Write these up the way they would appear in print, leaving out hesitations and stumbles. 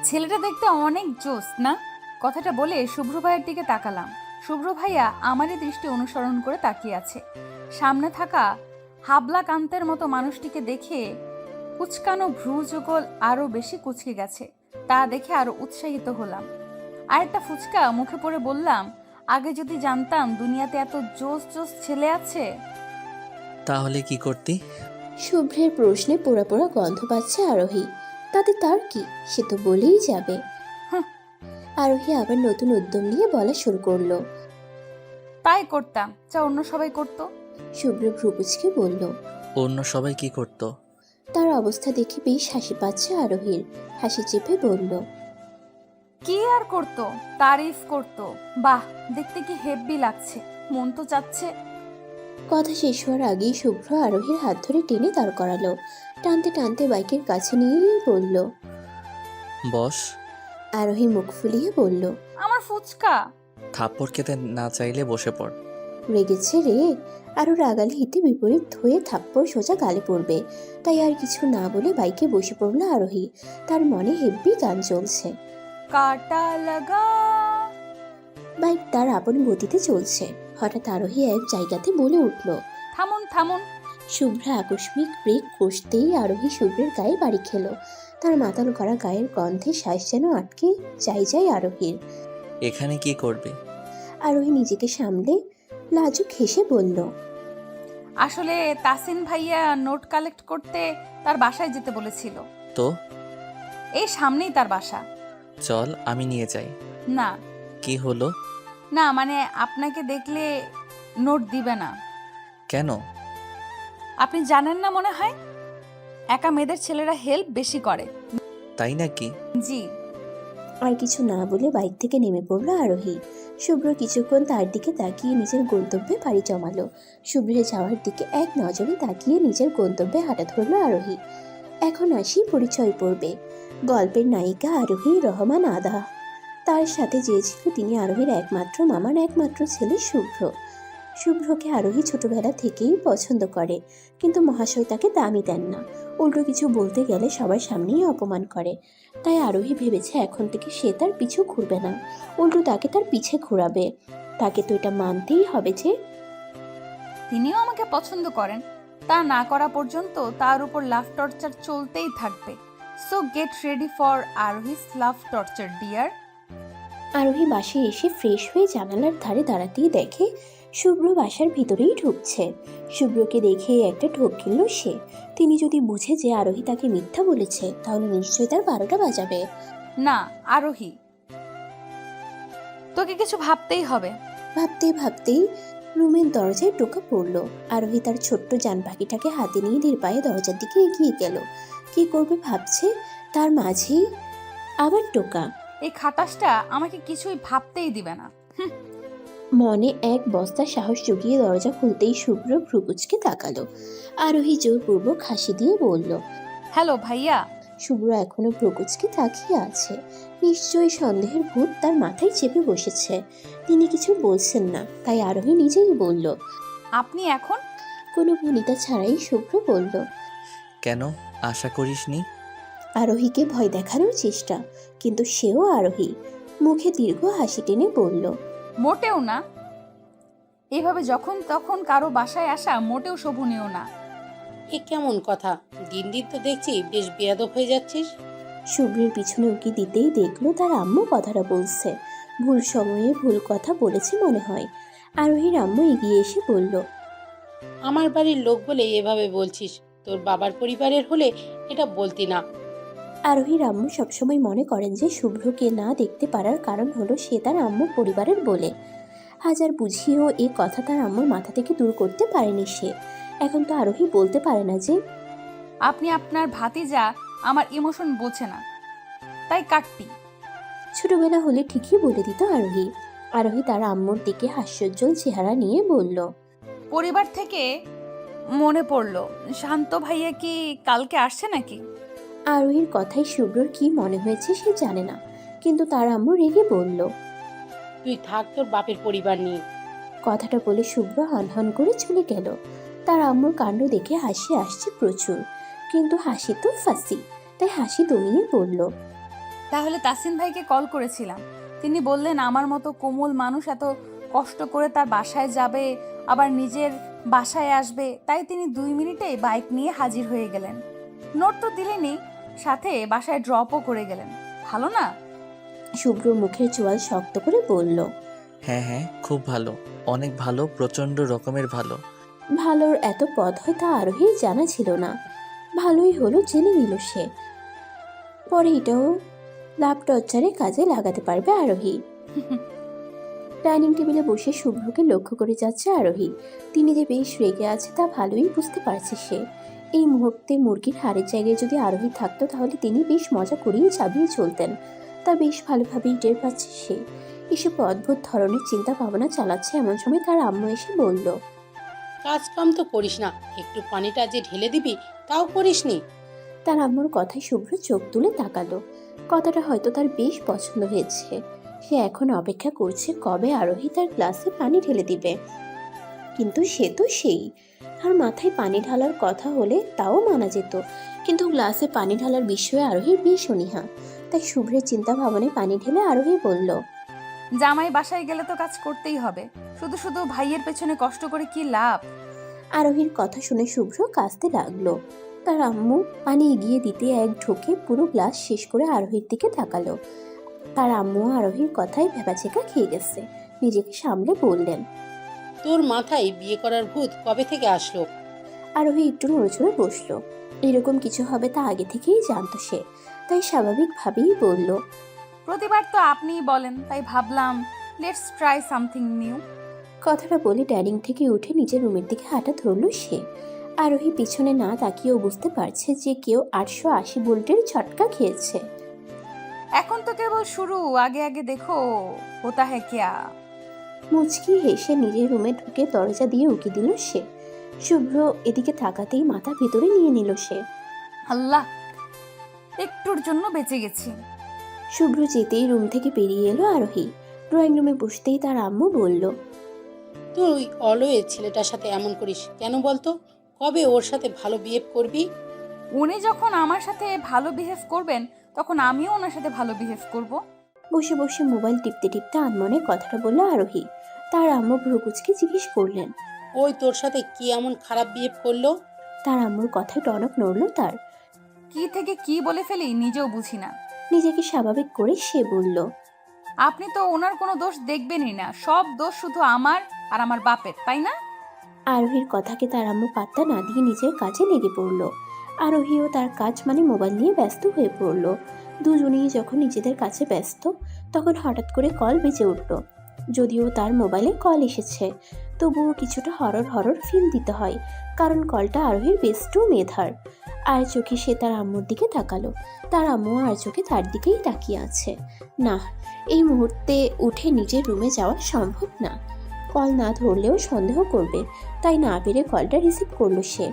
ছেলেটা দেখতে অনেক জোস না? কথাটা বলে শুভ্র ভাইয়ের দিকে তাকালাম। শুভ্র ভাইয়া আমারই দৃষ্টি অনুসরণ করে তাকিয়ে আছে। সামনে থাকা হাবলা কান্তের মতো মানুষটিকে দেখে কুচকানো ভ্রু যুগল আরো বেশি কুচকে গেছে। তা দেখে আরো উৎসাহিত হলাম। আরেকটা ফুচকা মুখে পড়ে বললাম, আগে যদি জানতাম দুনিয়াতে এত জোস জোস ছেলে আছে। তাহলে কি করতি? শুভ্রের প্রশ্নে পোড়া পোড়া গন্ধ পাচ্ছে আরোহী। তাতে তার কি, সে তো বলেই যাবে। হুঁ, আরোহী আবার নতুন উদ্যম নিয়ে বলা শুরু করলো। তাই করতাম যা অন্য সবাই করতো। শুভ্র ভ্রুকুচকে বলল। অন্য সবাই কি করতো? তার অবস্থা দেখে বেশ হাসি পাচ্ছে আরোহীর। হাসি চেপে বলল। কি আর করতো, তারিফ করতো। বাহ, দেখতে কি হেব্বি লাগছে, মন তো চাচ্ছে। কথা শেষ হওয়ার আগেই শুভ্র আরোহীর হাত ধরে টেনে দাঁড় করালো। টানতে টানতে বাইকের কাছে নিয়েই বলল। বস। আরোহী মুখ ফুলিয়ে বলল। আমার ফুচকা। থাপ্পড় খেতে না চাইলে বসে পড়। রেগেছে রে? আরো রাগালে হিতে বিপরীত হয়ে থাপ্পড় সোজা গালে পড়বে। তাই আর কিছু না বলে বাইকে বসে পড়ল আরোহী। তার মনে হেব্বি গান চলছে। কাটা লাগা। বাইক তার আপন গতিতে চলছে। হঠাৎ আরোহী এক জায়গাতে বলে উঠল। থামুন থামুন। শুভ্রা আকস্মিক ব্রেক কষতেই আরোহী শুভ্রের গায়ে বাড়ি খেলো। তার মাতাল করা গায়ের গন্ধে শ্বাস যেন আটকে যায় আরোহীর। এখানে কি করবে? আরোহী নিজেকে সামলে লাজুক হেসে বলল। আসলে তাসিন ভাইয়া নোট কালেক্ট করতে তার বাসায় যেতে বলেছিল। তো এই সামনেই তার বাসা। চল আমি নিয়ে যাই। না কি হলো? না, মানে আপনাকে দেখলে নোট দিবে না। কেন? আপনি জানেন না মনে হয়, একা মেয়েদের ছেলেরা হেল্প বেশি করে। তাই নাকি? জি। আর কিছু না বলে বাইক থেকে নেমে পড়ল আরোহী। শুভ্র কিছুক্ষণ তার দিকে তাকিয়ে নিজের গন্তব্যে পাড়ি জমালো। শুভ্রের যাওয়ার দিকে এক নজরে তাকিয়ে নিজের গন্তব্যে হাঁটা ধরল আরোহী। এখন আসি পরিচয় পর্বে। গল্পের নায়িকা আরোহী রহমান আদা। তার সাথে যে ছিল তিনি আরোহীর একমাত্র মামার একমাত্র ছেলে শুভ্র। শুভ্রকে আরোহী ছোটবেলা থেকেই পছন্দ করে, কিন্তু মহাশয় তাকে দামই দেন না। উল্টো কিছু বলতে গেলে সবার সামনেই অপমান করে। তাই আরোহী ভেবেছে এখন থেকে সে তার পিছু ঘুরবে না, উল্টো তাকে তার পিছে ঘোরাবে। তাকে তো এটা মানতেই হবে যে তিনিও আমাকে পছন্দ করেন। তা না করা পর্যন্ত তার উপর লাভ টর্চার চলতেই থাকবে। সো গেট রেডি ফর আরোহিস লাভ টর্চার ডিয়ার। আরোহী বাসে এসে ফ্রেশ হয়ে জানালার ধারে দাঁড়াতেই দেখে শুভ্র বাসার ভিতরেই ঢুকছে। শুভ্রকে দেখে একটা ঢোক গেল সে। তিনি যদি বুঝে যে আরোহী তাকে মিথ্যা বলেছে তাহলে নিশ্চয়ই তার 12টা বাজাবে। না আরোহী, তোকে কিছু ভাবতেই হবে। ভাবতেই ভাবতেই রুমের দরজায় টোকা পড়ল। আরোহী তার ছোট্ট জান পাখিটাকে হাতে নিয়ে ধীর পায়ে দরজার দিকে এগিয়ে গেল। কি করবে ভাবছে, তার মাঝেই আবার টোকা। এই খাটাসটা আমাকে কিছুই ভাবতেই দিবে না। মনে এক বস্তা সাহস জুগিয়ে দরজা খুলতেই শুভ্র ভ্রুকুচকে তাকালো। আরোহী জোরপূর্বক হাসি দিয়ে বলল। হ্যালো ভাইয়া। শুভ্র এখনো ভ্রুকুচকে তাকিয়ে আছে। নিশ্চয়ই সন্দেহের ভূত তার মাথায় চেপে বসেছে। তিনি কিছু বলছেন না, তাই আরোহী নিজেই বলল। আপনি এখন? কোনো ভনিতা ছাড়াই শুভ্র বলল। কেন? আশা করিসনি? আরোহীকে ভয় দেখানোর চেষ্টা, কিন্তু সেও আরোহী। মুখে দীর্ঘ হাসি টেনে বলল। মোটেও না। এভাবে যখন তখন কারো বাসায় আসা মোটেও শোভনীয় না। এ কেমন কথা? দিন দিন তো দেখছি বেশ বেয়াদব হয়ে যাচ্ছিস। শুভ্রের পিছনে উকি দিতেই দেখলো তার আম্মু কথাটা বলছে। ভুল সময়ে ভুল কথা বলেছে মনে হয়। আরোহীর আম্মু এগিয়ে এসে বলল। আমার বাড়ির লোক বলে এভাবে বলছিস, তোর বাবার পরিবারের হলে এটা বলতি না। আরোহীর আম্মু সবসময় মনে করেন যে শুভ্রকে না দেখতে পারার কারণ হলো সে তার আম্মু পরিবারের বলে। হাজার বুঝিয়েও এই কথা তার আম্মুর মাথা থেকে দূর করতে পারেনি সে। এখন তো আরোহী বলতে পারে না যে আপনি আপনার ভাতিজা আমার ইমোশন বোঝে না, তাই কাটতি। ছোটবেলা হলে ঠিকই বলে দিত আরোহী। আরোহী তার আম্মুর দিকে হাস্যোজ্জ্বল চেহারা নিয়ে বলল। পরিবার থেকে মনে পড়লো, শান্ত ভাইয়া কি কালকে আসছে নাকি? আরোহীর কথায় শুভ্রর কি মনে হয়েছে সে জানে না, কিন্তু তার আম্মু রেগে বলল। তুই থাক তোর বাপের পরিবার নিয়ে। কথাটা বলে শুভ্র হনহন করে চলে গেল। তার আম্মুর কাণ্ড দেখে হাসি আসছে প্রচুর, কিন্তু হাসি তো ফাঁসি, তাই হাসি দমিয়ে বলল। তাহলে তাসিন ভাইকে কল করেছিলাম, তিনি বললেন আমার মতো কোমল মানুষ এত কষ্ট করে তার বাসায় যাবে, আবার নিজের বাসায় আসবে, তাই তিনি 2 মিনিটেই বাইক নিয়ে হাজির হয়ে গেলেন। নোট তো দিলেনি, সাথে বাসায় ড্রপও করে গেলেন। ভালো না? শুভ্র মুখের চোয়াল শক্ত করে বলল। হ্যাঁ হ্যাঁ, খুব ভালো, অনেক ভালো, প্রচণ্ড রকমের ভালো। ভালোর এত পদ হয় তা আরোহীর জানা ছিল না। ভালোই হলো জেনে নিল সে। পরে এটাও লাভ টর্চারে কাজে লাগাতে পারবে আরোহী। ডাইনিং টেবিলে বসে শুভ্রকে লক্ষ্য করে যাচ্ছে আরোহী। তিনি যে বেশ রেগে আছে তা ভালোই বুঝতে পারছে সে। এই মুহূর্তে মুরগির হাড়ের জায়গায় যদি আরোহী থাকতো তাহলে তিনি বেশ মজা করিয়ে চাবিয়ে চলতেন, তা বেশ ভালোভাবেই টের পাচ্ছে সে। এসব অদ্ভুত ধরনের চিন্তা ভাবনা চালাচ্ছে এমন সময় তার আম্মু এসে বলল। কাজ কাম তো করিস না, একটু পানিটা যে ঢেলে দিবি তাও করিসনি। তার আম্মুর কথায় শুভ্র চোখ তুলে তাকালো। কথাটা হয়তো তার বেশ পছন্দ হয়েছে। সে এখন অপেক্ষা করছে কবে আরোহী তার গ্লাসে পানি ঢেলে দিবে। কিন্তু সে তো সেই, তার মাথায় পানি ঢালার কথা হলে তাও মানা যেত, কিন্তু গ্লাসে পানি ঢালার বিষয়ে আরোহীর বেশ অনীহা। তাই শুভ্রের চিন্তা ভাবনায় পানি ঢেলে আরোহী বলল। জামাই বাসায় গেলে তো কাজ করতেই হবে, শুধু শুধু ভাইয়ের পেছনে কষ্ট করে কি লাভ? আরোহীর কথা শুনে শুভ্র কাঁদতে লাগলো। তার আম্মু পানি এগিয়ে দিতে এক ঢোকে পুরো গ্লাস শেষ করে আরোহীর দিকে তাকালো। তার আম্মু আরোহীর কথায় ভেবাচেকা খেয়ে গেছে। নিজেকে সামলে বললেন। তোর মাথায় বিয়ে করার ভূত কবে থেকে আসলো? আরোহী একটু নড়েচড়ে বসলো। এরকম কিছু হবে তা আগে থেকেই জানতো সে, তাই স্বাভাবিকভাবেই বলল। প্রতিবার তো আপনিই বলেন, তাই ভাবলাম লেটস ট্রাই সামথিং নিউ। কথাটা বলে ডাইনিং থেকে উঠে নিজের রুমের দিকে হাঁটা ধরল সে। আরোহী পিছনে না তাকিয়েও বুঝতে পারছে যে কেউ 880 ভোল্টের ঝটকা খেয়েছে। এখন তো কেবল শুরু, আগে আগে দেখো হোতা হ্যায় ক্যা। মুচকি হেসে নিজের রুমে ঢুকে দরজা দিয়ে উকি দিল সে। শুভ্র এদিকে তাকাতেই মাথা ভেতরে নিয়ে নিল সে। আল্লাহ, একটুর জন্য বেঁচে গেছি। শুভ্র যেতেই রুম থেকে বেরিয়ে এলো আরোহী। ড্রয়িং রুমে বসতেই তার আম্মু বলল। তুই অলওয়েজ ছেলেটার সাথে এমন করিস কেন বলতো? কবে ওর সাথে ভালো বিহেভ করবি? উনি যখন আমার সাথে ভালো বিহেভ করবেন তখন আমিও ওনার সাথে ভালো বিহেভ করব। বসে বসে মোবাইল টিপতে টিপতে আনমনে কথাটা বলল আরোহী। তার আম্মু ভ্রুকুচকে জিজ্ঞেস করলেন। ওই তোর সাথে কি এমন খারাপ বিহেভ করলো? তার আম্মুর কথায় টনক নড়ল তার। কি থেকে কি বলে ফেলি নিজেও বুঝি না। নিজেকে স্বাভাবিক করে সে বলল। আপনি তো ওনার কোনো দোষ দেখবেনই না, সব দোষ শুধু আমার আর আমার বাপের, তাই না? আরোহীর কথাকে তার আম্মু পাত্তা না দিয়ে নিজের কাজে লেগে পড়ল। আরোহীও তার কাজ মানে মোবাইল নিয়ে ব্যস্ত হয়ে পড়ল। দুজনেই যখন নিজেদের কাছে ব্যস্ত তখন হঠাৎ করে কল বেজে উঠল। যদিও তার মোবাইলে কল এসেছে, তবুও কিছুটা হরর হরর ফিল দিতে হয়, কারণ কলটা আরোহীর বেস্টু মেধার। আর চোখে সে তার আম্মুর দিকে তাকালো। তার আম্মু আর চোখে তার দিকেই তাকিয়ে আছে। না, এই মুহূর্তে উঠে নিজের রুমে যাওয়া সম্ভব না। কল না ধরলেও সন্দেহ করবে, তাই না পেরে কলটা রিসিভ করলো সে।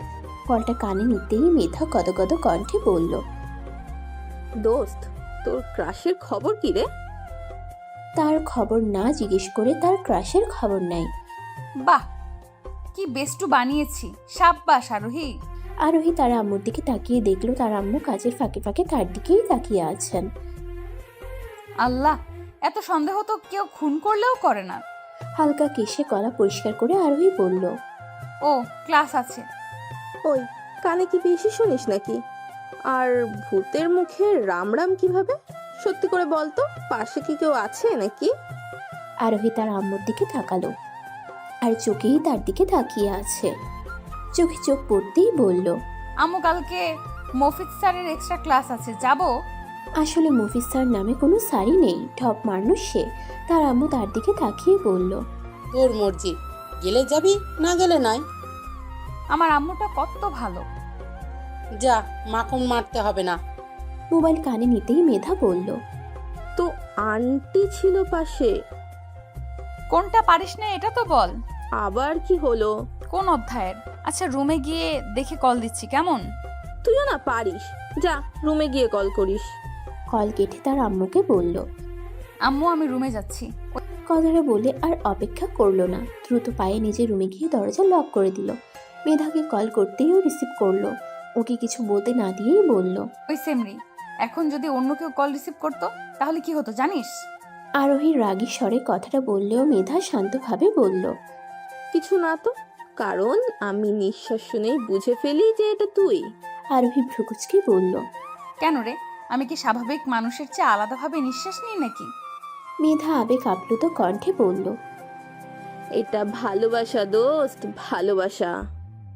কলটা কানে নিতেই মেধা গদগদ কণ্ঠে বলল। দোস্ত, তোর ক্রাশের খবর কি রে? তার খবর না জিজ্ঞেস করে তার ক্রাশের খবর নাই। বাহ, কি বেস্টু বানিয়েছি, সাব্বাস আরোহী। আরোহী তার আম্মুর দিকে তাকিয়ে দেখলো তার আম্মু কাজের ফাঁকে ফাঁকে তার দিকেই তাকিয়ে আছেন। আল্লাহ, এত সন্দেহ তো কেউ খুন করলেও করে না। হালকা কেশে গলা পরিষ্কার করে আরোহী বলল। ও ক্লাস আছে। ওই, কানে কি বেশি শুনিস নাকি? আর ভূতের মুখে রাম রাম কিভাবে? সত্যি করে বলতো, পাশে কি কেউ আছে নাকি? আরোহী তার আম্মুর দিকে তাকালো, আর চোখেই তার দিকে তাকিয়ে আছে। চোখে চোখ পড়তেই বলল। আম্মু কালকে মফিজ স্যারের এক্সট্রা ক্লাস আছে, যাব? আসলে মফিজ স্যার নামে কোনো স্যারই নেই, ঢপ মানুষ সে। তার আম্মু তার দিকে তাকিয়ে বলল। তোর মর্জি, গেলে যাবি, না গেলে নাই। আমার আম্মুটা কত ভালো। যা, মাখন মারতে হবে না। মোবাইল কানে নিতেই মেধা বলল। তো আন্টি ছিল পাশে। কোনটা পারিস না এটা তো বল। আবার কি হলো? কোন অধ্যায়ের? আচ্ছা রুমে গিয়ে দেখে কল দিচ্ছি, কেমন? তুইও না পারিস, যা রুমে গিয়ে কল করিস। কল কেটে তার আম্মুকে বলল। আম্মু আমি রুমে যাচ্ছি। কথাটা বলে আর অপেক্ষা করলো না, দ্রুত পায়ে নিজের রুমে গিয়ে দরজা লক করে দিল। মেধাকে কল করতেই ও রিসিভ করলো। ওকে কিছু বলতে না দিয়েই বলল। ওই সেমরি, এখন যদি অন্য কেউ কল রিসিভ করতো তাহলে কি হতো জানিস? আরোহী রাগী স্বরে কথাটা বললেও মেধা শান্তভাবে বলল, কিছু না তো, কারণ আমি নিঃশ্বাস শুনেই বুঝে ফেলি যে এটা তুই। আরোহী ভ্রুকুচকে বলল। কেন রে, আমি কি স্বাভাবিক মানুষের চেয়ে আলাদাভাবে নিঃশ্বাস নিই নাকি? মেধা আবেগ আপ্লুত কণ্ঠে বলল, এটা ভালোবাসা দোস্ত, ভালোবাসা।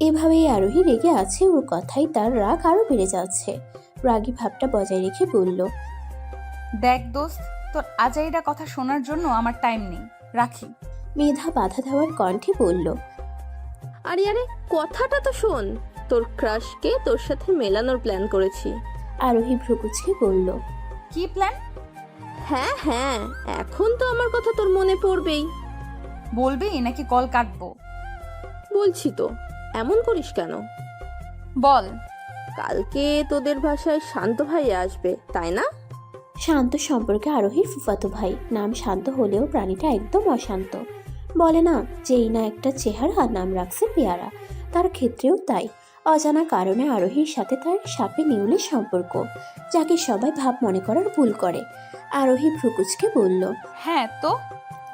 এভাবেই আরোহী রেগে আছে, ওর কথাই তার রাগ আরো বেড়ে যাচ্ছে। রাগী ভাবটা বজায় রেখে বলল, দেখ দোস্ত, তোর আজাইরা কথা শোনার জন্য আমার টাইম নেই, রাখি। মেধা বাধা দেওয়ার কণ্ঠে বলল, আরে আরে, কথাটা তো শোন। তোর ক্রাশকে তোর সাথে মেলানোর প্ল্যান করেছি। আরোহী ভ্রুকুচকে বলল, কি প্ল্যান? হ্যাঁ হ্যাঁ, এখন তো আমার কথা তোর মনে পড়বেই। বলবি নাকি কল কাটবো? বলছি তো, এমন করিস কেন? বল। কালকে তোদের বাসায় শান্ত ভাই আসবে, তাই না? শান্ত সম্পর্কে আরোহীর ফুফাতো ভাই, নাম শান্ত হলেও প্রাণীটা একদম অশান্ত। বলে না, যেই না একটা চেহারা আর নাম রাখছে পেয়ারা, তার ক্ষেত্রেও তাই। অজানা কারণে আরোহীর সাথে তার সাপে নেউলের সম্পর্ক, যাকে সবাই ভাব মনে করার ভুল করে। আরোহী ভ্রুকুচকে বলল। হ্যাঁ তো?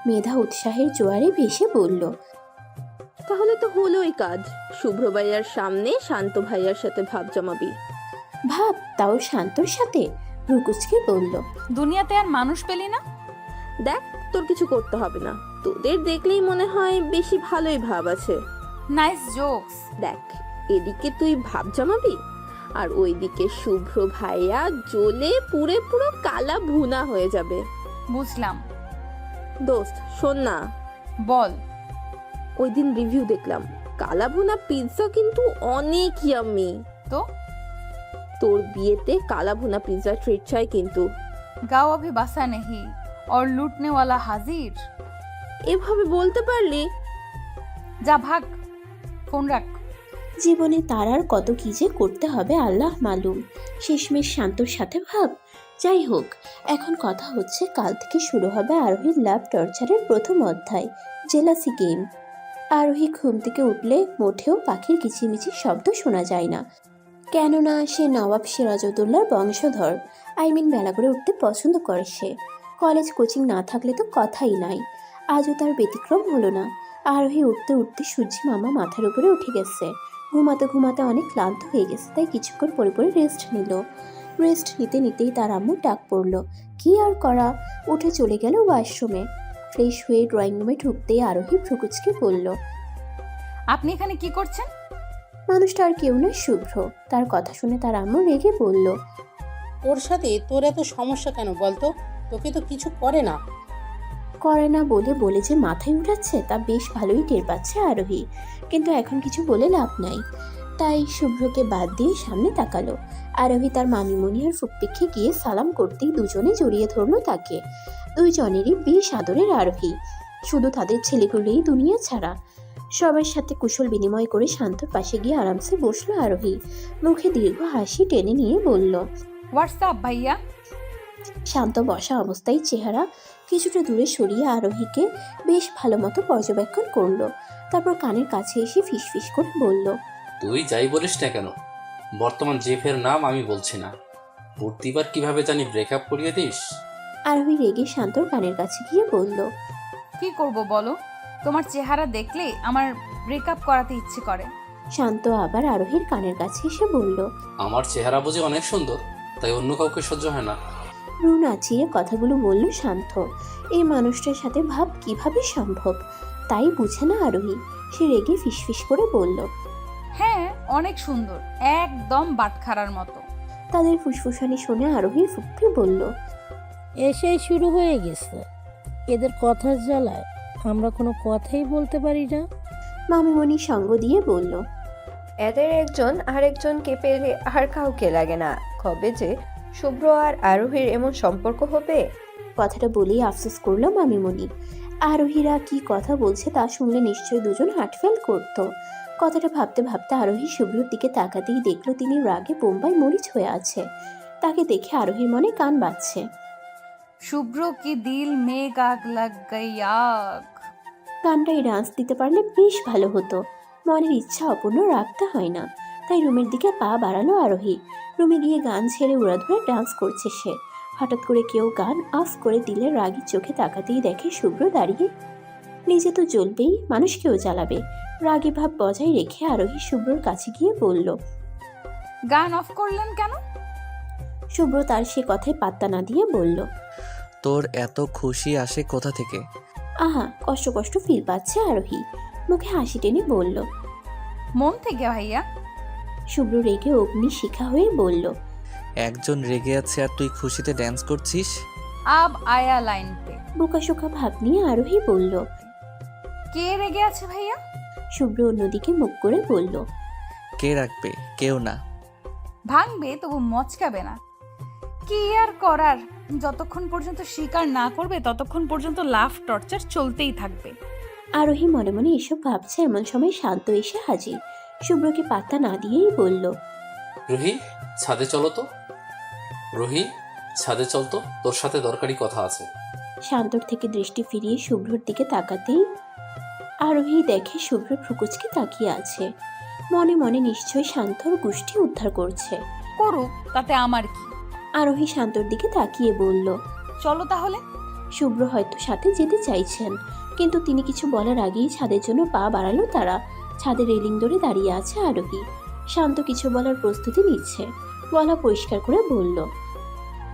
মেধা উৎসাহের জোয়ারে ভেসে বলল, তাহলে তো হলোই কাজ। শুভ্র ভাইয়ার সামনে শান্ত ভাইয়ার সাথে ভাব জমাবি। ভাব, তাও শান্তর সাথে? ভ্রুকুচকে বলল, দুনিয়াতে আর মানুষ পেলি না? দেখ, তোর কিছু করতে হবে না। তোদের দেখলেই মনে হয় বেশি ভালোই ভাব আছে। Nice jokes. দেখ, এদিকে তুই ভাব জমাবি, আর ওইদিকে শুভ্র ভাইয়া জ্বলে পুরে পুরো কালা ভুনা হয়ে যাবে। বুঝলাম। দোস্ত শোন না, বল। ওই দিন রিভিউ দেখলাম, কালা ভুনা পিৎজা কিন্তু অনেক ইয়াম্মি। তো তোর বিয়েতে কালা ভুনা পিৎজা ট্রিট চাই কিন্তু। গাও अभी बसा नहीं और लूटने वाला हाजिर। এভাবে বলতে পারলি? যা ভাগ, ফোন রাখ। জীবনে তার আর কত কি যে করতে হবে আল্লাহ মালুম। শেষমেশ শান্তর সাথে ভাব। যাই হোক, এখন কথা হচ্ছে কাল থেকে শুরু হবে আরোহীর লাভ টর্চারের প্রথম অধ্যায়, জেলাসি গেম। আরোহী ঘুম থেকে উঠলে মোটেও পাখির কিচিমিচির শব্দ শোনা যায় না, কেননা সে নবাব সিরাজউদ্দৌলার বংশধর। বেলা করে উঠতে পছন্দ করে সে। কলেজ কোচিং না থাকলে তো কথাই নাই। আজও তার ব্যতিক্রম হলো না। আরোহী উঠতে উঠতে সূর্যি মামা মাথার উপরে উঠে গেছে। ঘুমাতে ঘুমাতে অনেক ক্লান্ত হয়ে গেছে, তাই কিছুক্ষণ পরে পরে রেস্ট নিল। রেস্ট নিতে নিতেই তার আম্মুর ডাক পড়ল। কি আর করা, উঠে চলে গেল ওয়াশরুমে। ফ্রেশ হয়ে ড্রয়িং রুমে ঢুকতেই আরোহী ভ্রুকুচকে বলল, আপনি এখানে কি করছেন? মানুষটা আর কেউ নয়, শুভ্র। তার কথা শুনে তার আম্মু রেগে বলল, ওর সাথে তোর এত সমস্যা কেন বলতো? তোকে তো কিছু করে না। করে না বলে বলে যে মাথায় উঠাচ্ছে তা বেশ ভালোই টের পাচ্ছে আরোহী, কিন্তু এখন কিছু বলে লাভ নাই। তাই শুভ্রকে বাদ দিয়ে সামনে তাকালো। আরোহী তার মামিমণি আর ফুপ্পিকে গিয়ে সালাম করতেই দুজনে জড়িয়ে ধরলো তাকে। দুইজনেরই বেশ আদরের আরোহী, শুধু তাদের ছেলেগুলোই দুনিয়া ছাড়া। সবার সাথে কুশল বিনিময় করে শান্তর পাশে গিয়ে আরামসে বসলো আরোহী। মুখে দীর্ঘ হাসি টেনে নিয়ে বলল, হোয়াটসঅ্যাপ ভাইয়া। শান্ত বসা অবস্থায় চেহারা কিছুটা দূরে সরিয়ে আরোহীকে বেশ ভালো মতো পর্যবেক্ষণ করলো। তারপর কানের কাছে এসে ফিসফিস করে বলল, তুই যাই বলিস না কেন, বর্তমান জেফের নাম আমি বলছি না। প্রতিবার কিভাবে জানি ব্রেকআপ করিয়ে দিস। আরোহী রেগে শান্তর কানের কাছে গিয়ে বলল, কি করব বলো, তোমার চেহারা দেখলে আমার ব্রেকআপ করাতে ইচ্ছে করে। শান্ত আবার আরোহীর কানের কাছে এসে বলল, আমার চেহারা বুঝি অনেক সুন্দর, তাই অন্য কাউকে সহ্য হয় না। রু নাচিয়ে কথাগুলো বলল শান্ত। এই মানুষটার সাথে ভাব কিভাবে সম্ভব, তাই বুঝে না আরোহী। সে রেগে ফিসফিস করে বলল, হ্যাঁ অনেক সুন্দর, একদম বাটখারার মতো। তাদের ফুসফুসানি শুনে আরোহীর ফুপ্পি বলল, এসেই শুরু হয়ে গেছে এদের কথার জ্বালায়, আমরা কোনো কথাই বলতে পারি না। মামিমণি সঙ্গ দিয়ে বলল, এদের একজন আরেকজনকে পেলে আর কাউকে লাগে না। কবে যে শুভ্র আর আরোহীর এমন সম্পর্ক হবে। কথাটা বলেই আফসোস করলো মামিমণি। আরোহীরা কি কথা বলছে তা শুনলে নিশ্চয়ই দুজন হার্টফেল করত। কথাটা ভাবতে ভাবতে আরোহী শুভ্রর দিকে তাকাতেই দেখলো তিনি রাগে বোম্বাই মরিচ হয়ে আছে। তাকে দেখে আরোহীর মনে কান বাজছে। শুভ্র কি দিল মেঘ আগ লাগ গই আগ। গানটাই ডান্স দিতে পারলে বেশ ভালো হতো। মনের ইচ্ছা অপূর্ণ রাখতে হয় না। তাই রুমের দিকে পা বাড়ালো আরোহী। রুমে গিয়ে গান ছেড়ে উড়াধুরা ডান্স করছে সে। হঠাৎ করে কেউ গান অফ করে দিলে রাগী চোখে তাকাতেই দেখে শুভ্র দাঁড়িয়ে। নিজে তো জ্বলবেই, মানুষকেও জ্বালাবে। রাগী ভাব বজায় রেখে আরোহী শুভ্রর কাছে গিয়ে বলল। গান অফ করলেন কেন? শুভ্র তার সে কথায় পাত্তা না দিয়ে বলল। তোর এত খুশি আসে কোথা থেকে? আহা, কষ্ট কষ্ট ফিল পাচ্ছে আরোহী। মুখে হাসি টেনে বলল। মন থেকে ভাইয়া। শুভ্র রেগে অগ্নি শিখা হয়ে বলল। একজন রেগে আছে আর তুই খুশিতে ড্যান্স করছিস? আব আয়া লাইন পে। বোকাশোকা ভাব নিয়ে আরোহী বলল। কে রেগে আছে ভাইয়া? শুভ্র অন্যদিকে মুখ করে বলল। কে রাখবে? কেউ না। ভাঙবে তবু মচকাবে না। কি আর করার, যতক্ষণ পর্যন্ত স্বীকার না করবে ততক্ষণ পর্যন্ত লাভ টর্চার চলতেই থাকবে। আরোহী মনে মনে এসব ভাবছে, এমন সময় শান্ত এসে হাজির। শুভ্রকে পাত্তা না দিয়েই বলল। রুহি, ছাদে চলো তো। রুহি, ছাদে চল তো, তোর সাথে দরকারি কথা আছে। শান্তর থেকে দৃষ্টি ফিরিয়ে শুভ্রর দিকে তাকাতেই আরোহী দেখে শুভ্র ভ্রুকুচকে তাকিয়ে আছে। মনে মনে নিশ্চয়ই শান্তর গোষ্ঠী উদ্ধার করছে। করুক, তাতে আমার কি। আরোহী শান্তর দিকে তাকিয়ে বলল। চলো তাহলে। শুভ্র হয়তো সাথে যেতে চাইছেন, কিন্তু তিনি কিছু বলার আগেই ছাদের জন্য পা বাড়ালো তারা। ছাদের রেলিং ধরে দাঁড়িয়ে আছে আরোহী। শান্ত কিছু বলার প্রস্তুতি নিচ্ছে। গলা পরিষ্কার করে বলল।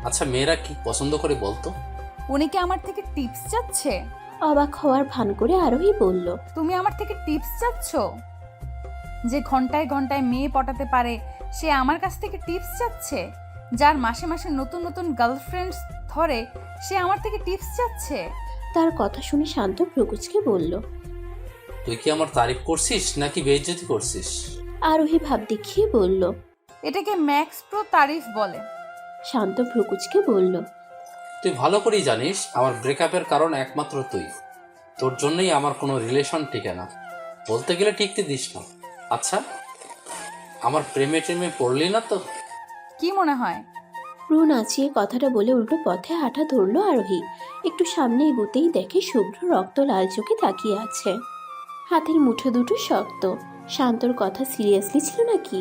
আচ্ছা, মেয়েরা কি পছন্দ করে বলতো? উনি কি আমার থেকে টিপস চাচ্ছে? অবাক হওয়ার ভান করে আরোহী বলল। তুমি আমার থেকে টিপস চাচ্ছ? যে ঘন্টায় ঘন্টায় মেয়ে পটাতে পারে সে আমার কাছ থেকে টিপস চাচ্ছে? যার মাসে মাসে নতুন নতুন গার্লফ্রেন্ডস ধরে সে আমার থেকে টিপস চাচ্ছে? তার কথা শুনে শান্ত ভ্রুকুচকে বলল। তুই কি আমার তারিফ করছিস নাকি বেইজ্জতি করছিস? আরোহী ভাব দেখিয়ে বলল। এটাকে ম্যাক্স প্রো তারিফ বলে। শান্ত ভ্রুকুচকে বলল। তুই ভালো করেই জানিস আমার ব্রেকআপের কারণ একমাত্র তুই। তোর জন্যই আমার কোনো রিলেশন টিকে না, বলতে গেলে টিকতে দিস না। আচ্ছা, আমার প্রেমে টেমে পড়লি না তো? কি মনে হয়? ভ্রু নাচিয়ে কথাটা বলে উল্টো পথে হাঁটা ধরলো আরোহী। একটু সামনে এগোতেই দেখে শুভ্র রক্ত লাল চোখে তাকিয়ে আছে। হাতের মুঠো দুটো শক্ত। শান্তর কথা সিরিয়াসলি ছিল নাকি?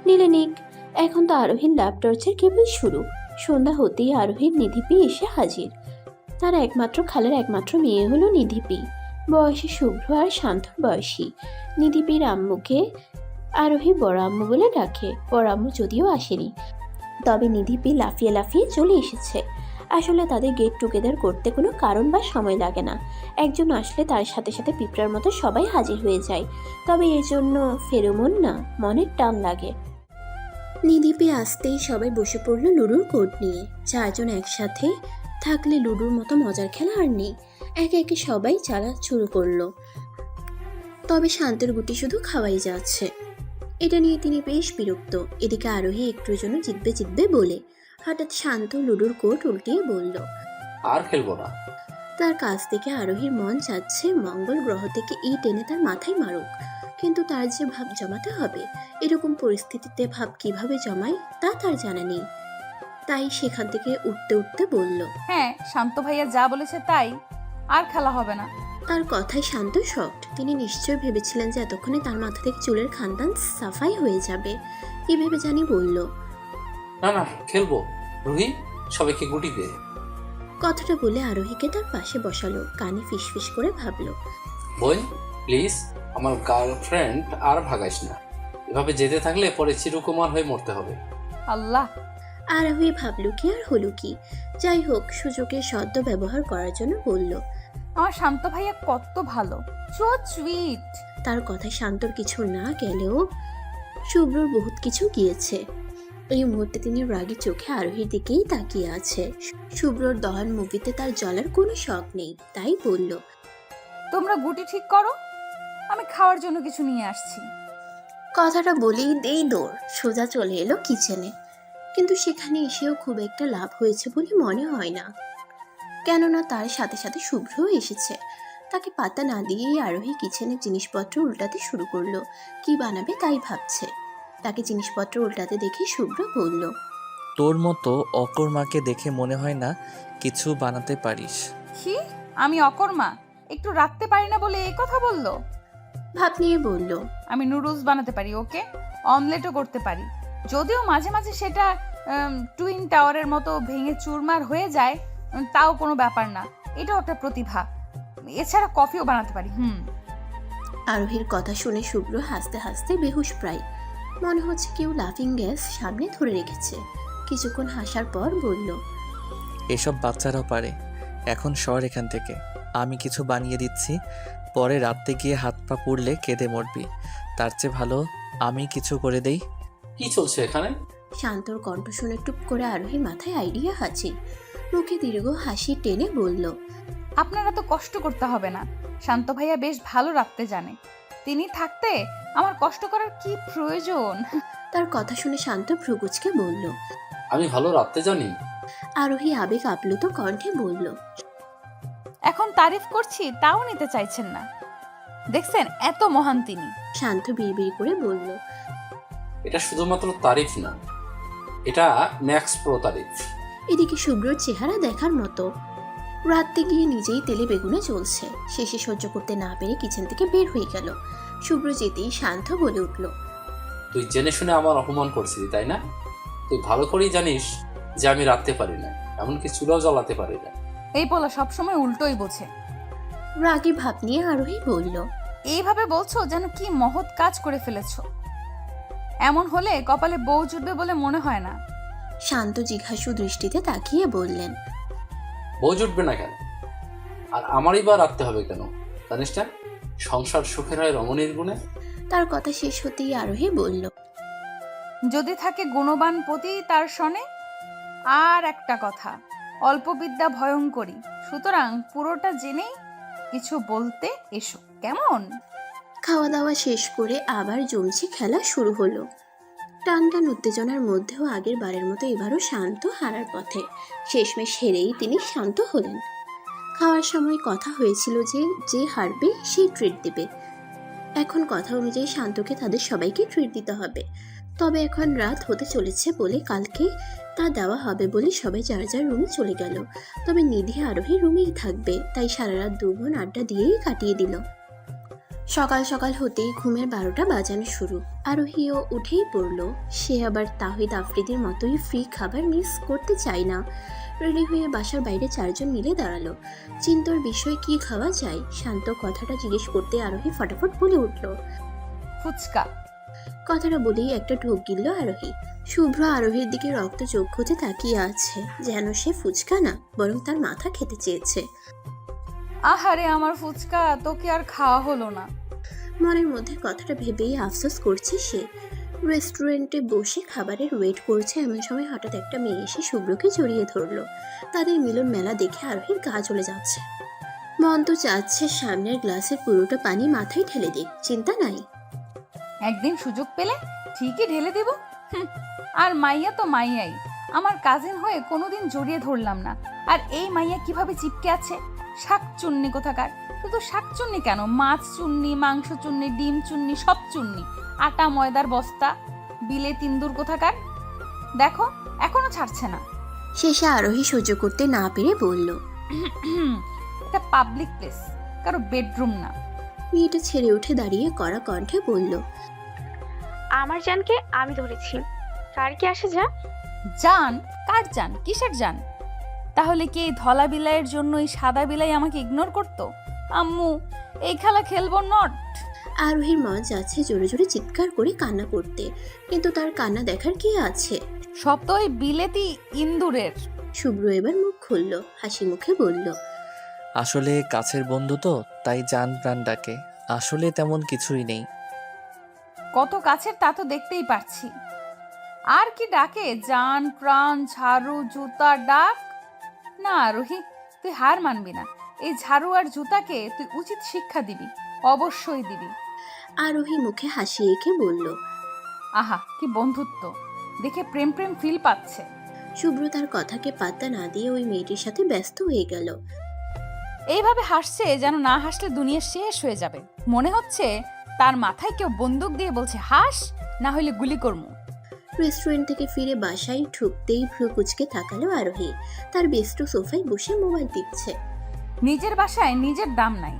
নিলে নিক, এখন তো আরোহীর ল্যাব টর্চের কেবল শুরু। সন্ধ্যা হতেই আরোহীর নিধিপি এসে হাজির। তার একমাত্র খালের একমাত্র মেয়ে হলো নিধিপি। বয়সে শুভ্র আর শান্তর বয়সী। নিধিপির আম্মুকে আরোহী বড় আম্মু বলে ডাকে। বড় আম্মু যদিও আসেনি, তবে নিধিপি লাফিয়ে লাফিয়ে চলে এসেছে। আসলে তাদের গেট টুগেদার করতে কোনো কারণ বা সময় লাগে না। একজন আসলে তার সাথে সাথে পিঁপড়ার মতো সবাই হাজির হয়ে যায়। তবে এর জন্য ফেরোমন না, মনের টান লাগে। নিধিপি আসতেই সবাই বসে পড়লো লুডোর কোর্ট নিয়ে। চারজন একসাথে থাকলে লুডোর মতো মজার খেলা আর নেই। একে একে সবাই চালা শুরু করলো। তবে শান্তের গুটি শুধু খাওয়াই যাচ্ছে। এটা নিয়ে তিনি বেশ বিরক্ত। এদিকে আরোহী একটুর জন্য জিতবে জিতবে বলে হঠাৎ শান্ত লুডোর কোর্ট উল্টিয়ে বলল। আর খেলবো না। তার কাছ থেকে আরোহীর মন চাচ্ছে মঙ্গল গ্রহ থেকে ইট এনে তার মাথায় মারুক, কিন্তু তার যে ভাব জমাতে হবে, এরকম পরিস্থিতিতে ভাব কিভাবে জমায় তা তার জানা নেই। তাই সেখান থেকে উঠতে উঠতে বলল। হ্যাঁ, শান্ত ভাইয়া যা বলেছে তাই, আর খেলা হবে না। তার কথায় শান্ত শকড। তিনি নিশ্চয় ভেবেছিলেন যে এতক্ষণে তার মাথা থেকে চুলের খানদান সাফাই হয়ে যাবে। কি ভেবে জানি বলল। না না, খেলবো। রুহি, সবাইকে গুটি দে। কথাটা বলে আরোহীকে তার পাশে বসালো। কানে ফিসফিস করে ভাবলো। বোন, প্লিজ আমার গার্লফ্রেন্ড আর ভাগাইস না। এভাবে যেতে থাকলে পরে চিরকুমার হয়ে মরতে হবে। আল্লাহ। আরোহী ভাবলো কি আর হলো কি। যাই হোক, সুযোগের সদ্য ব্যবহার করার জন্য বলল। আমার শান্ত ভাইয়া কত ভালো, সো সুইট। তার কথায় শান্তর কিছু না গেলেও শুভ্রর বহুত কিছু গিয়েছে। এই মুহূর্তে তিনি রাগী চোখে আরোহীর দিকেই তাকিয়ে আছে। শুভ্রর দহন মুভিতে তার জ্বলার কোনো শখ নেই, তাই বলল। তোমরা গুটি ঠিক করো, আমি খাওয়ার জন্য কিছু নিয়ে আসছি। কথাটা বলেই দেই দৌড় সোজা চলে এলো কিচেনে। কিন্তু সেখানে এসেও খুব একটা লাভ হয়েছে বলে মনে হয় না, কেননা তার সাথে সাথে শুভ্রও এসেছে। তাকে পাতা না দিয়েই আরোহী কিচেনের জিনিসপত্র উল্টাতে শুরু করলো। কি বানাবে তাই ভাবছে। তাকে জিনিসপত্র উল্টাতে দেখে শুভ্র বলল। তোর মতো অকর্মাকে দেখে মনে হয় না কিছু বানাতে পারিস। কি? আমি অকর্মা? একটু রাখতে পারি না বলে এই কথা বললো? ভাব নিয়ে বলল। আমি নুডলস বানাতে পারি, ওকে, অমলেটও করতে পারি, যদিও মাঝে মাঝে সেটা টুইন টাওয়ারের মতো ভেঙে চুরমার হয়ে যায়, তাও কোনো ব্যাপার না। এটাও একটা প্রতিভা। এছাড়া কফিও বানাতে পারি। আরোহীর কথা শুনে শুভ্র হাসতে হাসতে বেহুশ প্রায়। মনে হচ্ছে কেউ লাফিং গ্যাস সামনে ধরে রেখেছে। কিছুক্ষণ হাসার পর বলল, এসব বাচ্চারাও পারে। এখন সর এখান থেকে, আমি কিছু বানিয়ে দিচ্ছি, পরে রাত্রে গিয়ে হাত পা পুড়লে কেঁদে মরবি। তার চেয়ে ভালো আমি কিছু করে দেই। কি চলছে এখানে? শান্তর কণ্ঠ শুনে টুপ করে আরোহী মাথায় আইডিয়া হাসি, মুখে দীর্ঘ হাসি টেনে বলল, আপনারা তো কষ্ট করতে হবে না। শান্ত ভাইয়া বেশ ভালো রাখতে জানে। তিনি থাকতে আমার কষ্ট করার কি প্রয়োজন? তার কথা শুনে শান্ত ভ্রুকুচকে বলল। আমি ভালো রাখতে জানি? আরোহী আবেগ আপ্লুত কণ্ঠে বলল, এখন তারিফ করছি তাও নিতে চাইছেন না। দেখছেন এত মহান তিনি। শান্ত বিড়বিড় করে বলল, এটা শুধুমাত্র তারিফ না, এটা ম্যাক্স প্রো তারিফ। এদিকে শুভ্রর চেহারা দেখার মতো। রাত্রে গিয়ে নিজেই তেলে বেগুনে চলছে। শেষে সহ্য করতে না পেরে কিচেন থেকে বের হয়ে গেল। শুভ্র যেতেই শান্ত বলে উঠল, তুই জেনে শুনে আমার অপমান করছিলি তাই না? তুই ভালো করেই জানিস যে আমি রাখতে পারি না, এমনকি চুলাও জ্বালাতে পারি না। এই পোলা সবসময় উল্টোই বোঝে। রাগী ভাব নিয়ে আরোহী বলল, এইভাবে বলছো যেন কি মহৎ কাজ করে ফেলেছো। এমন হলে কপালে বউ জুটবে বলে মনে হয় না। শান্ত জিজ্ঞাসু দৃষ্টিতে তাকিয়ে বললেন, বউ জুটবে না কেন? আর আমারই বা রাখতে হবে কেন জানিস না? সংসার সুখের হয় রমণীর গুণে। তার কথা শেষ হতেই আরোহী বলল, যদি থাকে গুণবান পতি তার সনে। আর একটা কথা, অল্প বিদ্যা ভয়ঙ্করী, সুতরাং পুরোটা জেনেই কিছু বলতে এসো, কেমন? খাওয়া দাওয়া শেষ করে আবার জমছে খেলা শুরু হলো। টান টান উত্তেজনার মধ্যেও আগের বারের মতো এবারও শান্ত হারার পথে। শেষমেশ হেরেই তিনি শান্ত হলেন। খাওয়ার সময় কথা হয়েছিল যে যে হারবে সেই ট্রিট দেবে। এখন কথা অনুযায়ী শান্তকে তাদের সবাইকে ট্রিট দিতে হবে। তবে এখন রাত হতে চলেছে বলে কালকে তা দেওয়া হবে বলে সবাই যার যার রুমে চলে গেল। তবে নিধি আরোহী রুমেই থাকবে, তাই সারা রাত দু বোন আড্ডা দিয়েই কাটিয়ে দিল। সকাল সকাল হতেই ঘুমের 12টা বাজানো শুরু। আরোহীও উঠেই পড়ল। সে আবার তাহিদ আফ্রিদির মতোই ফ্রি খাবার মিস করতে চায় না। রেডি হয়ে বাসার বাইরে 4 জন মিলে দাঁড়ালো। চিন্তর বিষয় কি খাওয়া যায় শান্ত কথাটা জিজ্ঞেস করতে আরোহী ফটাফট বলে উঠল, ফুচকা। কথাটা বলেই একটা ঢোক গিলল আরোহী। শুভ্র আরোহীর দিকে রক্ত চক্ষুতে তাকিয়ে আছে, যেন সে ফুচকা না বরং তার মাথা খেতে চেয়েছে। আহারে আমার ফুচকা, তোকে আর খাওয়া হলো না। মনের মধ্যে কথাটা ভেবেই আফসোস করছে সে। রেস্টুরেন্টে বসে খাবারের ওয়েট করছে, এমন সময় হঠাৎ একটা মেয়ে এসে শুভ্রকে জড়িয়ে ধরলো। তাদের মিলন মেলা দেখে আরোহীর গা জ্বলে যাচ্ছে। মন তো চাচ্ছে সামনের গ্লাসের পুরোটা পানি মাথায় ঢেলে দিক, চিন্তা নাই। একদিন সুযোগ পেলে ঠিকই ঢেলে দিব। আর মাইয়া তো মাইয়াই, আমার কাজিন হয়ে কোনোদিন জড়িয়ে ধরলাম না। আর এই মাইয়া কিভাবে চিপকে আছে, শাক চুন্নি কোথাকার। শুধু শাক চুন্নি কেন, মাছ চুন্নি, মাংস চুন্নি, ডিম চুন্নি, সব চুন্নি। আটা ময়দার বস্তা, বিলে তিন্দুর কোথাকার। দেখো এখনো ছাড়ছে না। শেষে আরোহী সহ্য করতে না পেরে বলল, এটা পাবলিক প্লেস, কারো বেডরুম না। মেয়েটা ছেড়ে উঠে দাঁড়িয়ে কড়া কণ্ঠে বলল, আমার জানকে আমি ধরেছি, কার কি আসে যা? জান? কার জান? কিসের জান? তাহলে কি এই ধলা বিলাইয়ের জন্য এই সাদা বিলাই আমাকে ইগনোর করতো? আম্মু এই খেলা খেলবো নট। আরোহীর মন যাচ্ছে জোরে জোরে চিৎকার করে কান্না করতে, কিন্তু তার কান্না দেখার কি আছে। সব তো ওই বিলেতি ইন্দুরের। শুভ্র এবার মুখ খুলল, হাসি মুখে বলল, আসলে কাছের বন্ধু তো, তাই জান প্রাণ ডাকে। আসলে তেমন কিছুই নেই। কত কাছের তা তো দেখতেই পাচ্ছি। আর কি ডাকে? জান, প্রাণ, ঝাড়ু, জুতা ডাক। না রোহি, তুই হার মানবি না। এই ঝাড়ু আর জুতাকে তুই উচিত শিক্ষা দিবি, অবশ্যই দিবি। আরোহী মুখে হাসি এঁকে বলল, আহা কি বন্ধুত্ব, দেখে প্রেম প্রেম ফিল পাচ্ছে। শুভ্র তার কথাকে পাত্তা না দিয়ে ওই মেয়েটির সাথে ব্যস্ত হয়ে গেল। এইভাবে হাসছে যেন না হাসলে দুনিয়া শেষ হয়ে যাবে। মনে হচ্ছে তার মাথায় কেউ বন্দুক দিয়ে বলছে হাস, না হলে গুলি করবো। রেস্টুরেন্ট থেকে ফিরে বাসায় ঢুকতেই ভ্রু কুচকে তাকালো আরোহী। তার বেস্টু সোফায় বসে মোবাইল টিপছে। নিজের বাসায় নিজের দাম নাই,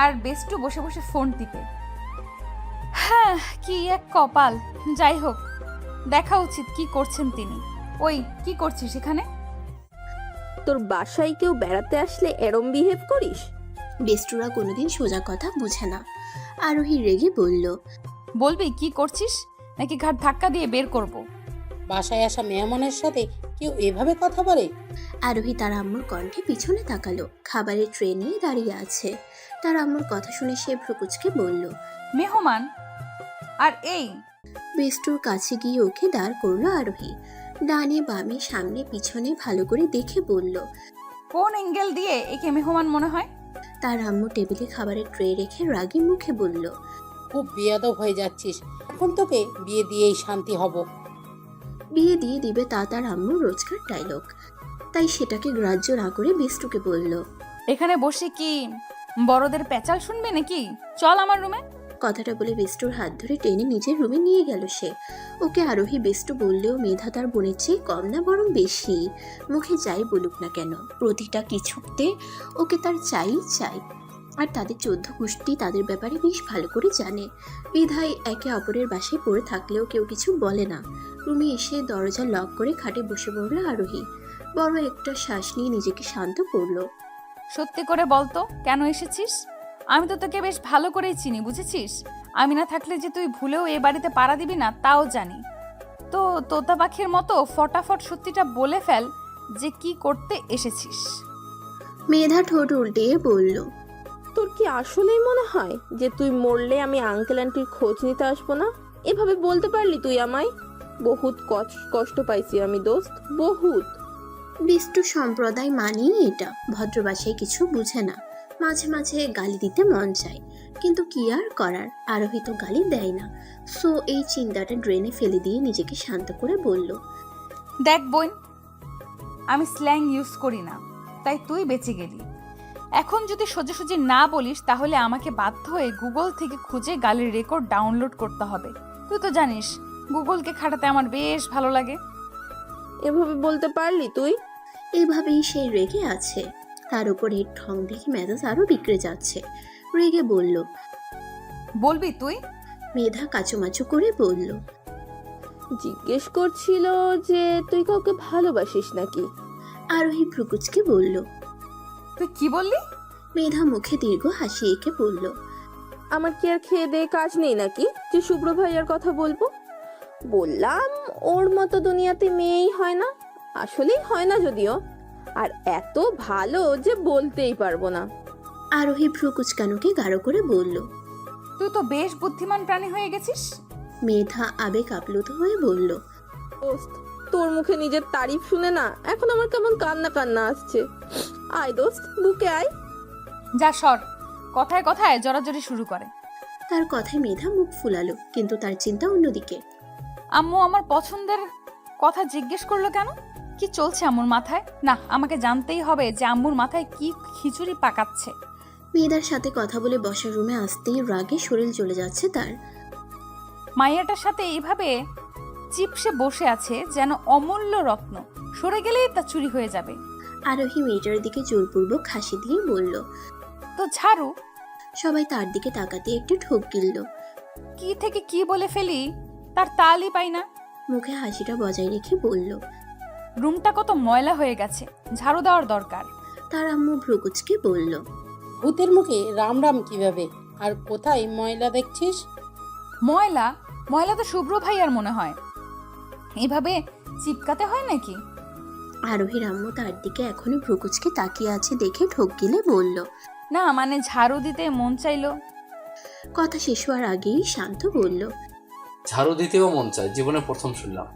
আর বেস্টু বসে বসে ফোন টিপে। হ্যাঁ কি এক কপাল। যাই হোক, দেখা উচিত কি করছেন তিনি। ওই কি করছিস এখানে? তোর বাসায় কেউ বেড়াতে আসলে এরম বিহেভ করিস? বেস্টুরা কোনোদিন সোজা কথা বুঝে না। আরোহী রেগে বলল, বলবি কি করছিস, নাকি ঘাট ধাক্কা দিয়ে বের করব? বাসায় আসা মেহমানের সাথে কেউ এভাবে কথা বলে? আরোহী তার আম্মুর কণ্ঠে পিছনে তাকালো। খাবারের ট্রে নিয়ে দাঁড়িয়ে আছে। তার আম্মুর কথা শুনে সে ভ্রুকুচকে বলল, মেহমান? আর এই বেস্টুর কাছে গিয়ে ওকে দাঁড় করলো আরোহী। ডানে বামে সামনে পিছনে ভালো করে দেখে বলল। কোন অ্যাঙ্গেল দিয়ে একে মেহমান মনে হয়? তার আম্মু টেবিলে খাবারের ট্রে রেখে রাগী মুখে বলল, খুব বেয়াদব হয়ে যাচ্ছিস। এখন তোকে বিয়ে দিয়েই শান্তি হব। বিয়ে দিয়ে দিবে তা তার আম্মুর রোজকার ডায়লগ। তাই সেটাকে গ্রাহ্য না করে বেস্টুকে বলল, এখানে বসে কি বড়দের পেঁচাল শুনবে নাকি? চল আমার রুমে। কথাটা বলে বেস্টুর হাত ধরে টেনে নিজের রুমে নিয়ে গেল সে। ওকে আরোহী বেস্টু বললেও মেধা তার বোনের চেয়ে কম না, বরং বেশি। মুখে যাই বলুক না কেন, প্রতিটা কিছুতে ওকে তার চাই চাই। আর তাদের 14 গোষ্ঠী তাদের ব্যাপারে বেশ ভালো করে জানে। বিধায় একে অপরের বাসায় পড়ে থাকলেও কেউ কিছু বলে না। রুমে এসে দরজা লক করে খাটে বসে পড়ল আরোহী। বড় একটা শ্বাস নিয়ে নিজেকে শান্ত করলো। সত্যি করে বলতো কেন এসেছিস? আমি তো তোকে বেশ ভালো করেই চিনি, বুঝেছিস? আমি না থাকলে যে তুই ভুলেও এ বাড়িতে পাড়া দিবি না তাও জানি। তো তোতা পাখির মতো ফটাফট সত্যিটা বলে ফেল যে কি করতে এসেছিস। মেধা ঠোঁট উল্টিয়ে বলল, তোর কি আসলেই মনে হয় যে তুই মরলে আমি আঙ্কেল আন্টির খোঁজ নিতে আসবো না? এভাবে বলতে পারলি তুই আমায়? বহুত কষ্ট পাইছি আমি দোস্ত, বহুত। বিষ্টু সম্প্রদায় মানেই এটা। ভদ্র ভাষায় কিছু বুঝে না। মাঝে মাঝে গালি দিতে মন চায়, কিন্তু কি আর করার, আরোহী তো গালি দেয় না। সো এই চিন্তাটা ড্রেনে ফেলে দিয়ে নিজেকে শান্ত করে বলল, দেখ বোন, আমি স্ল্যাং ইউজ করি না, তাই তুই বেঁচে গেলি। এখন যদি সোজাসুজি না বলিস তাহলে আমাকে বাধ্য হয়ে গুগল থেকে খুঁজে গালির রেকর্ড ডাউনলোড করতে হবে। তুই তো জানিস গুগলকে খাটাতে আমার বেশ ভালো লাগে। এভাবে বলতে পারলি তুই? এইভাবেই সে রেগে আছে। তার উপর এর ঠং দেখে মেজাজ আরো বিগড়ে যাচ্ছে। রেগে বলল, বলবি তুই? মেধা কাচুমাচু করে বলল, জিজ্ঞেস করছিল যে তুই কাউকে ভালোবাসিস নাকি। আরোহী ভ্রুকুচকে বলল। তুই কি বললি? মেধা মুখে দীর্ঘ হাসি এঁকে বলল, আমার কি আর খেয়ে দেয়ে কাজ নেই নাকি যে শুভ্র ভাইয়ার কথা বলবো? বললাম ওর মতো দুনিয়াতে মেয়েই হয় না, আসলেই হয় না যদিও, আর এত ভালো যে বলতেই পারবো না। আরোহী ভ্রুকুচকানোকে গাঢ় করে বলল। তুই তো বেশ বুদ্ধিমান প্রাণী হয়ে গেছিস। মেধা আবেগ আপ্লুত হয়ে বলল, দোস্ত, তোর মুখে নিজের তারিফ শুনে না এখন আমার কেমন কান্না কান্না আসছে। আয় দোস্ত, বুকে আয়। যা সর, কথায় কথায় জড়াজড়ি শুরু করে। তার কথায় মেধা মুখ ফুলালো, কিন্তু তার চিন্তা অন্যদিকে। আম্মু আমার পছন্দের কথা জিজ্ঞেস করলো কেন? কি চলছে আম্মুর মাথায়? না, আমাকে জানতেই হবে যে আম্মুর মাথায় কি খিচুড়ি পাকাচ্ছে। মেয়েদার সাথে কথা বলে বসার রুমে আসতেই রাগে শরীর চলে যাচ্ছে তার। মাইয়াটার সাথে এইভাবে চিপসে বসে আছে যেন অমূল্য রত্ন, সরে গেলেই তা চুরি হয়ে যাবে। আরোহী মেয়েটার দিকে জোরপূর্বক হাসি দিয়ে বলল। তো ঝাড়ু। সবাই তার দিকে তাকাতে একটু ঢোক গিলল। কি থেকে কি বলে ফেলি তার তালই পাই না। মুখে হাসিটা বজায় রেখে বলল, রুমটা কত ময়লা হয়ে গেছে, ঝাড়ু দেওয়ার দরকার। তার আম্মু ভ্রুকুচকে বলল, ভূতের মুখে রাম রাম কিভাবে? আর কোথায় ময়লা দেখছিস? ময়লা? ময়লা তো শুভ্র ভাইয়ার মনে হয়। এইভাবে চিপকাতে হয় নাকি? আরোহীর আম্মু তার দিকে এখনো ভ্রুকুচকে তাকিয়ে আছে দেখে ঢোক গিলে বলল, না মানে ঝাড়ু দিতে মন চাইলো। কথা শেষ হওয়ার আগেই শান্ত বলল, ঝাড়ু দিতেও মন চায়, জীবনে প্রথম শুনলাম।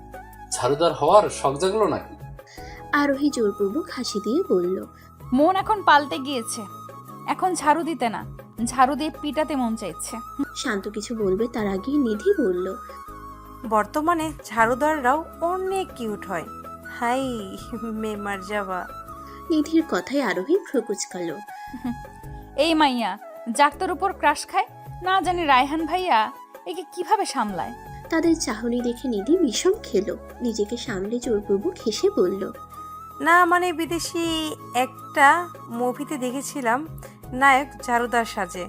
ঝাড়ুদার হওয়ার শখ জাগলো নাকি? আরোহী জোরপূর্বক হাসি দিয়ে বলল, মন এখন পাল্টে গিয়েছে, এখন ঝাড়ু দিতে না, ঝাড়ু দিয়ে পিটাতে মন চাইছে। শান্ত কিছু বলবে তার আগেই নিধি বলল, বর্তমানে ঝাড়ুদাররাও অনেক কিউট হয়। হাই মেমার যাওয়া। নিধির কথায় আরোহী ভ্রুকুচকালো। এই মাইয়া জাক্তার উপর ক্রাশ খায়, না জানি রায়হান ভাইয়া একে কিভাবে সামলায়। তাদের চাহনি দেখে নিধি বিষম খেলো। নিজেকে সামলে জোরপূর্বক হেসে বলল, না মানে বিদেশি একটা মুভিতে দেখেছিলাম নায়ক ঝাড়ুদার সাজে,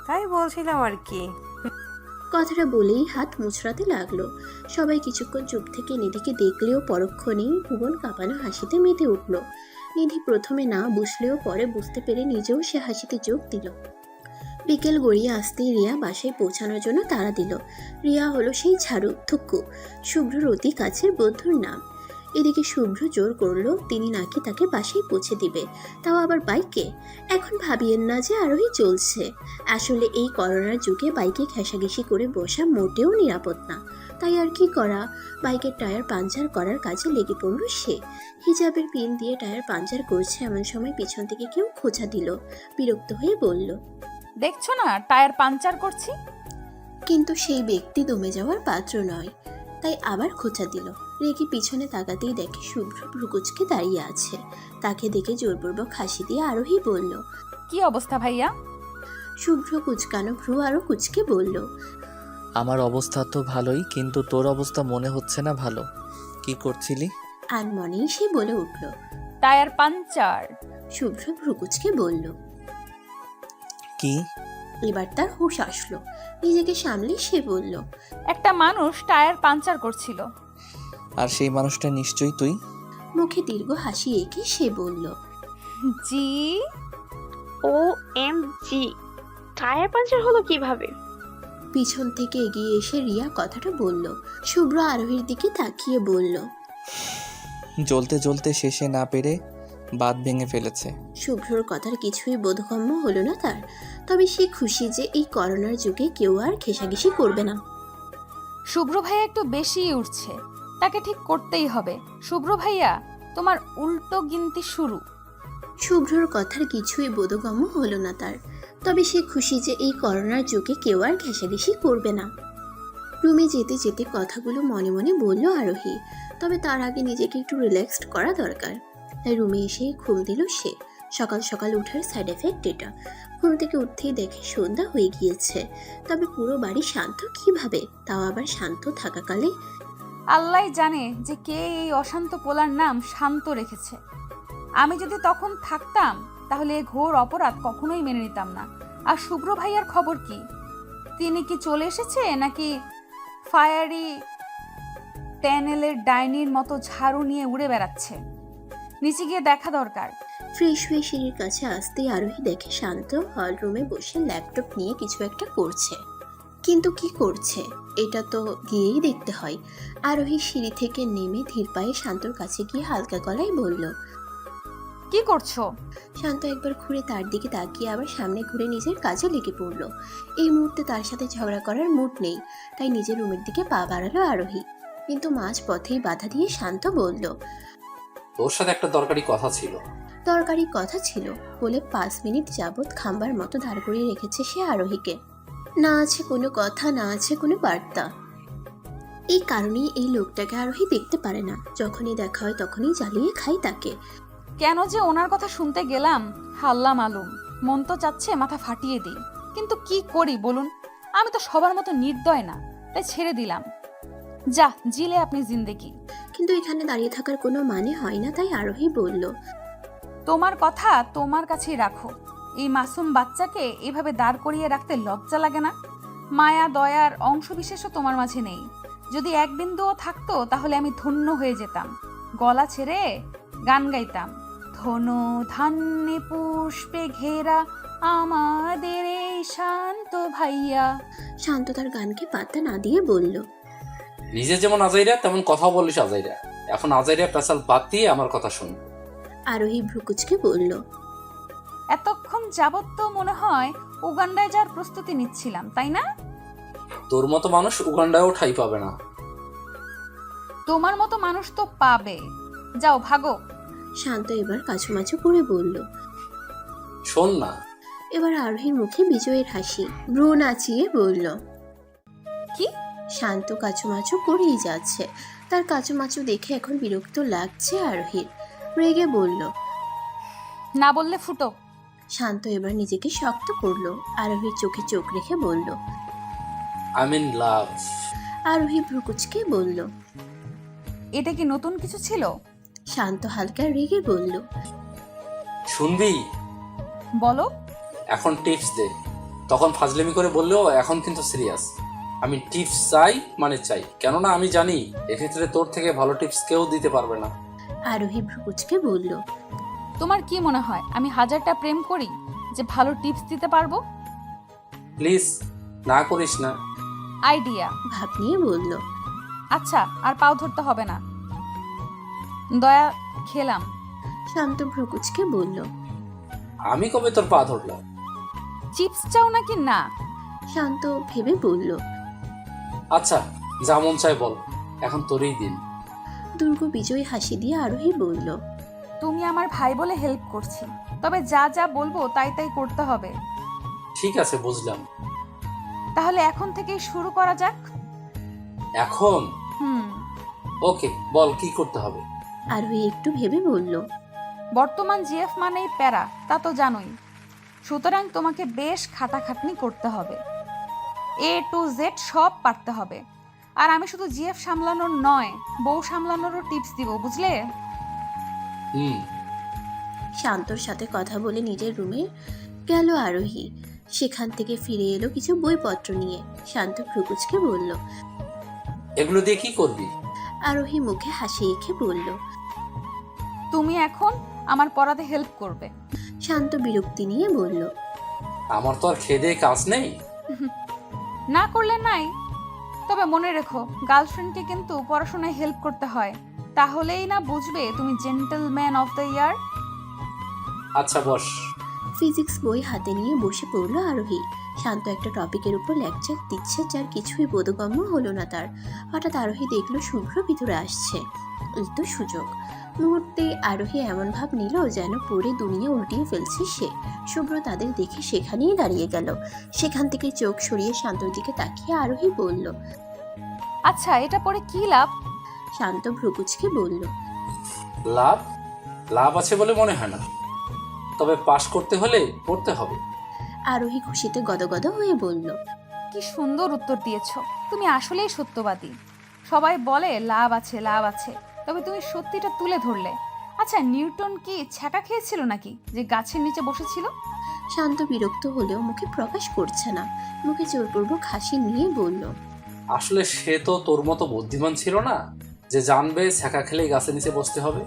তাই বলছিলাম আর কি। কথাটা বলেই হাত মুচড়াতে লাগলো। সবাই কিছুক্ষণ চুপ থেকে নিধিকে দেখলেও পরক্ষণেই ভুবন কাঁপানো হাসিতে মেতে উঠল। নিধি প্রথমে না বুঝলেও পরে বুঝতে পেরে নিজেও সে হাসিতে যোগ দিল। বিকেল গড়িয়ে আসতেই রিয়া বাসায় পৌঁছানোর জন্য তাড়া দিল। রিয়া হলো সেই ঝাড়ু থুক্কু, শুভ্রর অতি কাছের বন্ধুর নাম। এদিকে শুভ্র জোর করলো তিনি নাকি তাকে বাসায় পৌঁছে দিবে, তাও আবার বাইকে। এখন ভাবিয়েন না যে আরোহী চলছে। আসলে এই করোনার যুগে বাইকে ঘেঁষাঘেঁষি করে বসা মোটেও নিরাপদ না। তাই আর কি করা, বাইকের টায়ার পাঞ্চার করার কাজে লেগে পড়ল সে। হিজাবের পিন দিয়ে টায়ার পাঞ্চার করছে এমন সময় পিছন থেকে কেউ খোঁচা দিল। বিরক্ত হয়ে বলল, দেখছো না টায়ার পাঞ্চার করছি। কিন্তু সেই ব্যক্তি দমে যাওয়ার পাত্র নয়, তাই আবার খোঁচা দিল। রেগে পিছনে তাকাতেই দেখে শুভ্র ভ্রুকুচকে দাঁড়িয়ে আছে। তাকে দেখে জোরপূর্বক হাসি দিয়ে আরোহী বলল, কি অবস্থা ভাইয়া? শুভ্র কুচকানো ভ্রু আরো কুচকে বলল, আমার অবস্থা তো ভালোই, কিন্তু তোর অবস্থা মনে হচ্ছে না ভালো। কি করছিলি? আনমনেই সে বলে উঠল। Tyre puncture. শুভ্র ভ্রুকুচকে বলল। কি? এবার তার হুঁশ আসলো। নিজেকে সামলে সে বলল, একটা মানুষ টায়ার পাঞ্চার করছিল। আর সেই মানুষটা নিশ্চয়ই তুই? মুখে দীর্ঘ হাসি এঁকে সে বলল, জি। OMG, টায়ার পাঞ্চার হলো কিভাবে? পিছন থেকে এগিয়ে এসে রিয়া কথাটা বলল। শুভ্র আরোহীর দিকে তাকিয়ে বলল, জ্বলতে জ্বলতে শেষে না পেরে বাঁধ ভেঙে ফেলেছে। শুভ্রর কথার কিছুই বোধগম্য হলো না তার। তবে সে খুশি যে এই করোনার যুগে কেউ আর ঘেঁষাঘেঁষি করবে না। শুভ্র ভাইয়া একটু বেশিই উঠছে, তাকে ঠিক করতেই হবে। শুভ্র ভাইয়া, তোমার উল্টো গিনতি শুরু। শুভ্রর কথার কিছুই বোধগম্য হলো না তার। তবে সে খুশি যে এই করোনার যুগে কেউ আর ঘেঁষাঘেঁষি করবে না। রুমে যেতে যেতে কথাগুলো মনে মনে বলল আরোহী। তবে তার আগে নিজেকে একটু রিল্যাক্সড করা দরকার। তাই রুমে এসে ঘুম দিল সে। সকাল সকাল উঠার সাইড এফেক্ট এটা। ঘুম থেকে উঠতেই দেখে সন্ধ্যা হয়ে গিয়েছে। তবে পুরো বাড়ি শান্ত কিভাবে, তাও আবার শান্ত থাকাকালে। আল্লাহ জানে যে কে এই অশান্ত পোলার নাম শান্ত রেখেছে। আমি যদি তখন থাকতাম তাহলে এ ঘোর অপরাধ কখনোই মেনে নিতাম না। আর শুভ্র ভাইয়ার খবর কি? তিনি কি চলে এসেছে নাকি ফায়ারি ট্যানেলের ডাইনির মতো ঝাড়ু নিয়ে উড়ে বেড়াচ্ছে? নিচে গিয়ে দেখা দরকার। ফ্রেশ হয়ে সিঁড়ির কাছে আসতেই আরোহী দেখে শান্ত হল রুমে বসে ল্যাপটপ নিয়ে কিছু একটা করছে। কিন্তু কি করছে এটা তো গিয়েই দেখতে হয়। আরোহী সিঁড়ি থেকে নেমে ধীর পায়ে শান্তর কাছে গিয়ে হালকা গলায় বলল, কি করছো? শান্ত একবার ঘুরে তার দিকে তাকিয়ে আবার সামনে ঘুরে নিজের কাজে লেগে পড়ল। এই মুহূর্তে তার সাথে ঝগড়া করার মুড নেই, তাই নিজের রুমের দিকে পা বাড়ালো আরোহী। কিন্তু মাঝ পথেই বাধা দিয়ে শান্ত বলল, তোর সাথে একটা দরকারি কথা ছিল। দরকারি কথা ছিল বলে 5 মিনিট যাবৎ খাম্বার মতো দাঁড় করিয়ে রেখেছে সে আরোহীকে। না আছে কোনো কথা, না আছে কোনো বার্তা। এই কারণেই এই লোকটাকে আরোহী দেখতে পারে না। যখনই দেখা হয় তখনই জ্বালিয়ে খায় তাকে। কেন যে ওনার কথা শুনতে গেলাম হাল্লা মালুম। মন তো চাচ্ছে মাথা ফাটিয়ে দিই, কিন্তু কি করি বলুন? আমি তো সবার মতো নির্দয় না, তাই ছেড়ে দিলাম। যা জিলে আপনি জিন্দেগি। কিন্তু এখানে দাঁড়িয়ে থাকার কোনো মানে হয় না, তাই আরোহী বলল, তোমার কথা তোমার কাছেই রাখো। এই মাসুম বাচ্চাকে এভাবে দাঁড় করিয়ে রাখতে লজ্জা লাগে না? মায়া দয়ার অংশবিশেষও তোমার মাঝে নেই। যদি এক বিন্দুও থাকতো তাহলে আমি ধন্য হয়ে যেতাম, গলা ছেড়ে গান গাইতাম। ধনু ধান্যে পুষ্পে ঘেরা আমাদের এই শান্ত ভাইয়া। শান্ত তার গানকে পাত্তা না দিয়ে বলল, নিজে যেমন আজাইরা তেমন কথা বলিস আজাইরা। এখন আজাইরা পেশাল বাদ দিয়ে আমার কথা শুন। আরোহী ভ্রুকুচকে বলল, এতক্ষণ যাবত তো মনে হয় উগান্ডায় যাওয়ার প্রস্তুতি নিচ্ছিলাম, তাই না? তোর মতো মানুষ উগান্ডায়ও ঠাঁই পাবে না। তোমার মতো মানুষ তো পাবে। যাও ভাগো। শান্ত এবার কাছুমাছু করে বলল। শোন না। এবার আরোহীর মুখে বিজয়ের হাসি। ভ্রু নাচিয়ে বলল, কি? শান্ত কাছুমাছু করেই যাচ্ছে। তার কাছুমাছু দেখে এখন বিরক্ত লাগছে আরোহীর। রেগে বলল, না বললে ফুটো। শান্ত এবার নিজেকে শক্ত করলো। আরোহীর চোখে চোখ রেখে বলল, আই মিন লাভ। আরোহী ভ্রুকুচকে বলল, এটা কি নতুন কিছু ছিল? শান্ত হালকা রেগে বলল, শুনবি? বলো। এখন টিপস দে। তখন ফাজলামি করে বললেও এখন কিন্তু সিরিয়াস। আমি টিপস চাই মানে চাই, কেননা আমি জানি এক্ষেত্রে তোর থেকে ভালো টিপস কেউ দিতে পারবে না। আরোহী ভ্রুকুচকে বলল। তোমার কি মনে হয় আমি 1000টা প্রেম করি যে ভালো টিপস দিতে পারবো? প্লিজ না করিস না। আইডিয়া। ভাব নিয়ে বলল। আচ্ছা, আর পাও ধরতে হবে না, দয়া খেলাম। শান্ত ভ্রুকুচকে বলল। আমি কবে তোর পা ধরলাম? চিপস চাও নাকি না? শান্ত ভেবে বলল। আচ্ছা যা মন চায় বল, এখন তোরই দিন। দুর্গ বিজয়ী হাসি দিয়ে আরোহী বলল। তুমি আমার ভাই বলে হেল্প করছি, তবে যা যা বলবো তাই তাই করতে হবে। ঠিক আছে বুঝলাম। তাহলে এখন থেকেই শুরু করা যাক। এখন? হুম। ওকে, বল কি করতে হবে। আরোহী একটু ভেবে বলল। বর্তমান জিএফ মানেই প্যারা, তা তো জানোই। সুতরাং তোমাকে বেশ খাটাখাটনি করতে হবে, A to Z সব পারতে হবে। আর আমি শুধু জিএফ সামলানোর নয়, বউ সামলানোরও টিপস দিব, বুঝলে? হুম। শান্তর সাথে কথা বলে নিজের রুমে গেল আরোহী। সেখান থেকে ফিরে এলো কিছু বইপত্র নিয়ে। শান্ত ভ্রুকুচকে বলল। এগুলো দিয়ে কি করবি? আরোহী মুখে হাসি এঁকে বলল। তুমি এখন আমার পড়াতে হেল্প করবে। শান্ত বিরক্তি নিয়ে বলল। আমার তো আর খেদে কাজ নেই। না করলে নাই, তবে মনে রেখো গার্লফ্রেন্ডকে কিন্তু পড়াশোনায় হেল্প করতে হয়, তাহলেই না বুঝবে তুমি জেন্টলম্যান অফ দ্য ইয়ার। আচ্ছা বস। ফিজিক্স বই হাতে নিয়ে বসে পড়ল আরোহী। শান্ত একটা টপিকের উপর লেকচার দিচ্ছে, যার কিছুই বোধগম্য হলো না তার। হঠাৎ আরোহী দেখলো শুভ্র ভিতরে আসছে। এই তো সুযোগ। মুহূর্তে আরোহী এমন ভাব নিল যেন পড়ে দুনিয়া উল্টিয়ে ফেলছে সে। শুভ্র তাদের দেখে সেখানেই দাঁড়িয়ে গেল। সেখান থেকে চোখ সরিয়ে শান্তর দিকে তাকিয়ে আরোহী বলল। আচ্ছা, এটা পড়ে কি লাভ? শান্ত ভ্রুকুচকে বলল। লাভ? লাভ আছে বলে মনে হয় না, তবে পাশ করতে হলে পড়তে হবে। আরোহী খুশিতে গদগদ হয়ে বলল। কি সুন্দর উত্তর দিয়েছো, তুমি আসলেই সত্যবাদী। সবাই বলে লাভ আছে লাভ আছে, তবে তুমি সত্যিটা তুলে ধরলে। আচ্ছা, নিউটন কি ছ্যাঁকা খেয়েছিল নাকি যে গাছের নিচে বসেছিল? শান্ত বিরক্ত হলেও মুখে প্রকাশ করছে না। মুখে জোরপূর্বক হাসি নিয়ে বলল। আসলে সে তো তোর মতো বুদ্ধিমান ছিল না যে জানবে ছ্যাঁকা খেলেই গাছের নিচে বসতে হবে।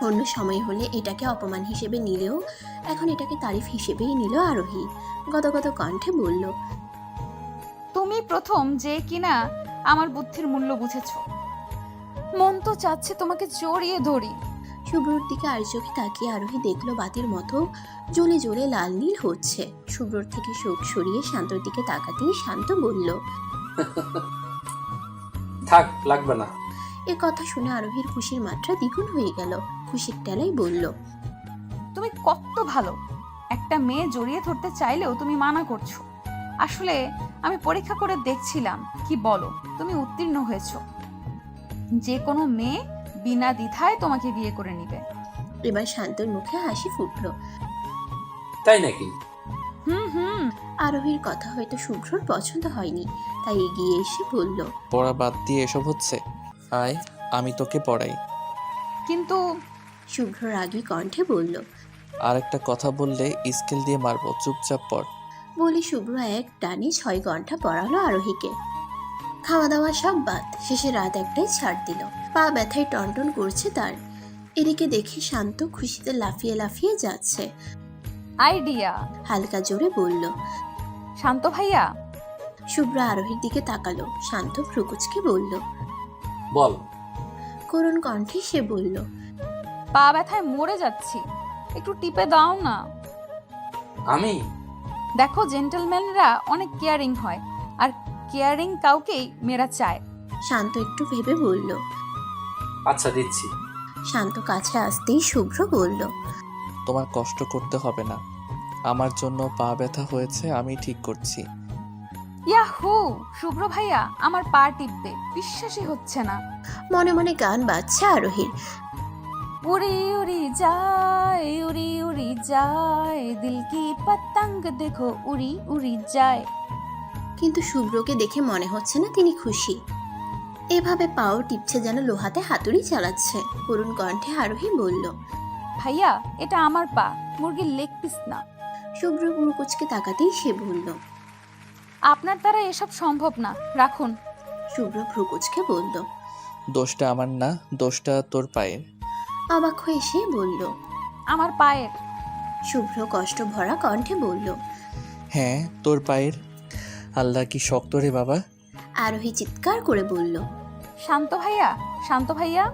অন্য সময় হলে এটাকে অপমান হিসেবে নিলেও এখন এটাকে তারিফ হিসেবেই নিল আরোহী। গদগদ কণ্ঠে বলল। তুমি প্রথম যে কিনা আমার বুদ্ধির মূল্য বুঝেছো। মন তো চাচ্ছে তোমাকে জড়িয়ে ধরি। শুভ্রর দিকে আর চোখে তাকিয়ে আরোহী দেখলো বাতির মতো জ্বলে জ্বলে লাল নীল হচ্ছে। শুভ্রর থেকে চোখ সরিয়ে শান্তর দিকে তাকাতেই শান্ত বলল। থাক, লাগবে না। এ কথা শুনে আরোহীর খুশির মাত্রা দ্বিগুণ হয়ে গেল। খুশির টেলাই বলল। তুমি কত ভালো, একটা মেয়ে জড়িয়ে ধরতে চাইলেও তুমি মানা করছো। আসলে আমি পরীক্ষা করে দেখছিলাম, কি বলো, তুমি উত্তীর্ণ হয়েছো। যে কোনো মেয়ে বিনা দ্বিধায় তোমাকে বিয়ে করে নিবে। এবার শান্তর মুখে হাসি ফুটল। তাই নাকি? হুম। আরোহীর কথা হয়তো শুভ্রর পছন্দ হয়নি, তাই এগিয়ে এসে বলল। পড়া বাদ দিয়ে এসব হচ্ছে, আয় আমি তোকে পড়াই। কিন্তু শুভ্র রাগী কণ্ঠে বলল। আর একটা কথা বললে স্কেল দিয়ে মারবো, চুপচাপ পড়। বলে শুভ্র এক টানে 6 ঘন্টা পড়ালো আরোহীকে। খাওয়া দাওয়া সব বাদ, শেষে রাত একটাই ছাড় দিল। পা ব্যথায় টনটন করছে তার। এদিকে দেখে শান্ত খুশিতে লাফিয়ে লাফিয়ে যাচ্ছে। আইডিয়া। হালকা জোরে বলল। শান্ত ভাইয়া। শুভ্র আরোহীর দিকে তাকালো। শান্ত ভ্রুকুচকে বলল। বল। করুণ কণ্ঠে সে বলল। পা ব্যথায় মরে যাচ্ছি, একটু টিপে দাও না। আমি? দেখো, জেন্টলম্যানরা অনেক কেয়ারিং হয়, আর কেয়ারিং কাউকেই মেয়েরা চায়। শান্ত একটু ভেবে বলল। আচ্ছা দিচ্ছি। শান্ত কাছে আসতেই শুভ্র বলল। তোমার কষ্ট করতে হবে না, আমার জন্য পা ব্যথা হয়েছে, আমি ঠিক করছি। ইয়াহু, শুভ্র ভাইয়া আমার পা টিপবে, বিশ্বাসই হচ্ছে না। মনে মনে গান বাজছে আরোহীর। উড়ি উড়ি যায়, উড়ি উড়ি যায়, দিল কি পতঙ্গ দেখো উড়ি উড়ি যায়। কিন্তু শুভ্রকে দেখে মনে হচ্ছে না তিনি খুশি। এভাবে পাও টিপছে যেন লোহাতে হাতুড়ি চালাচ্ছে। করুণ কণ্ঠে আরোহী বলল। ভাইয়া, এটা আমার পা, মুরগির লেগ পিস না। শুভ্র মুকুচকে তাকাতেই সে বলল। আপনার দ্বারা এসব সম্ভব না, রাখুন। শুভ্র ভ্রুকুচকে বলল। দোষটা আমার না, দোষটা তোর পায়ের। অবাক হয়ে সে বলল। আমার পায়ের? শুভ্র কষ্ট ভরা কণ্ঠে বলল। হ্যাঁ, তোর পায়ের। আল্লাহ কি শক্ত রে বাবা। আরোহী চিৎকার করে বলল। শান্ত ভাইয়া, শান্ত ভাইয়া।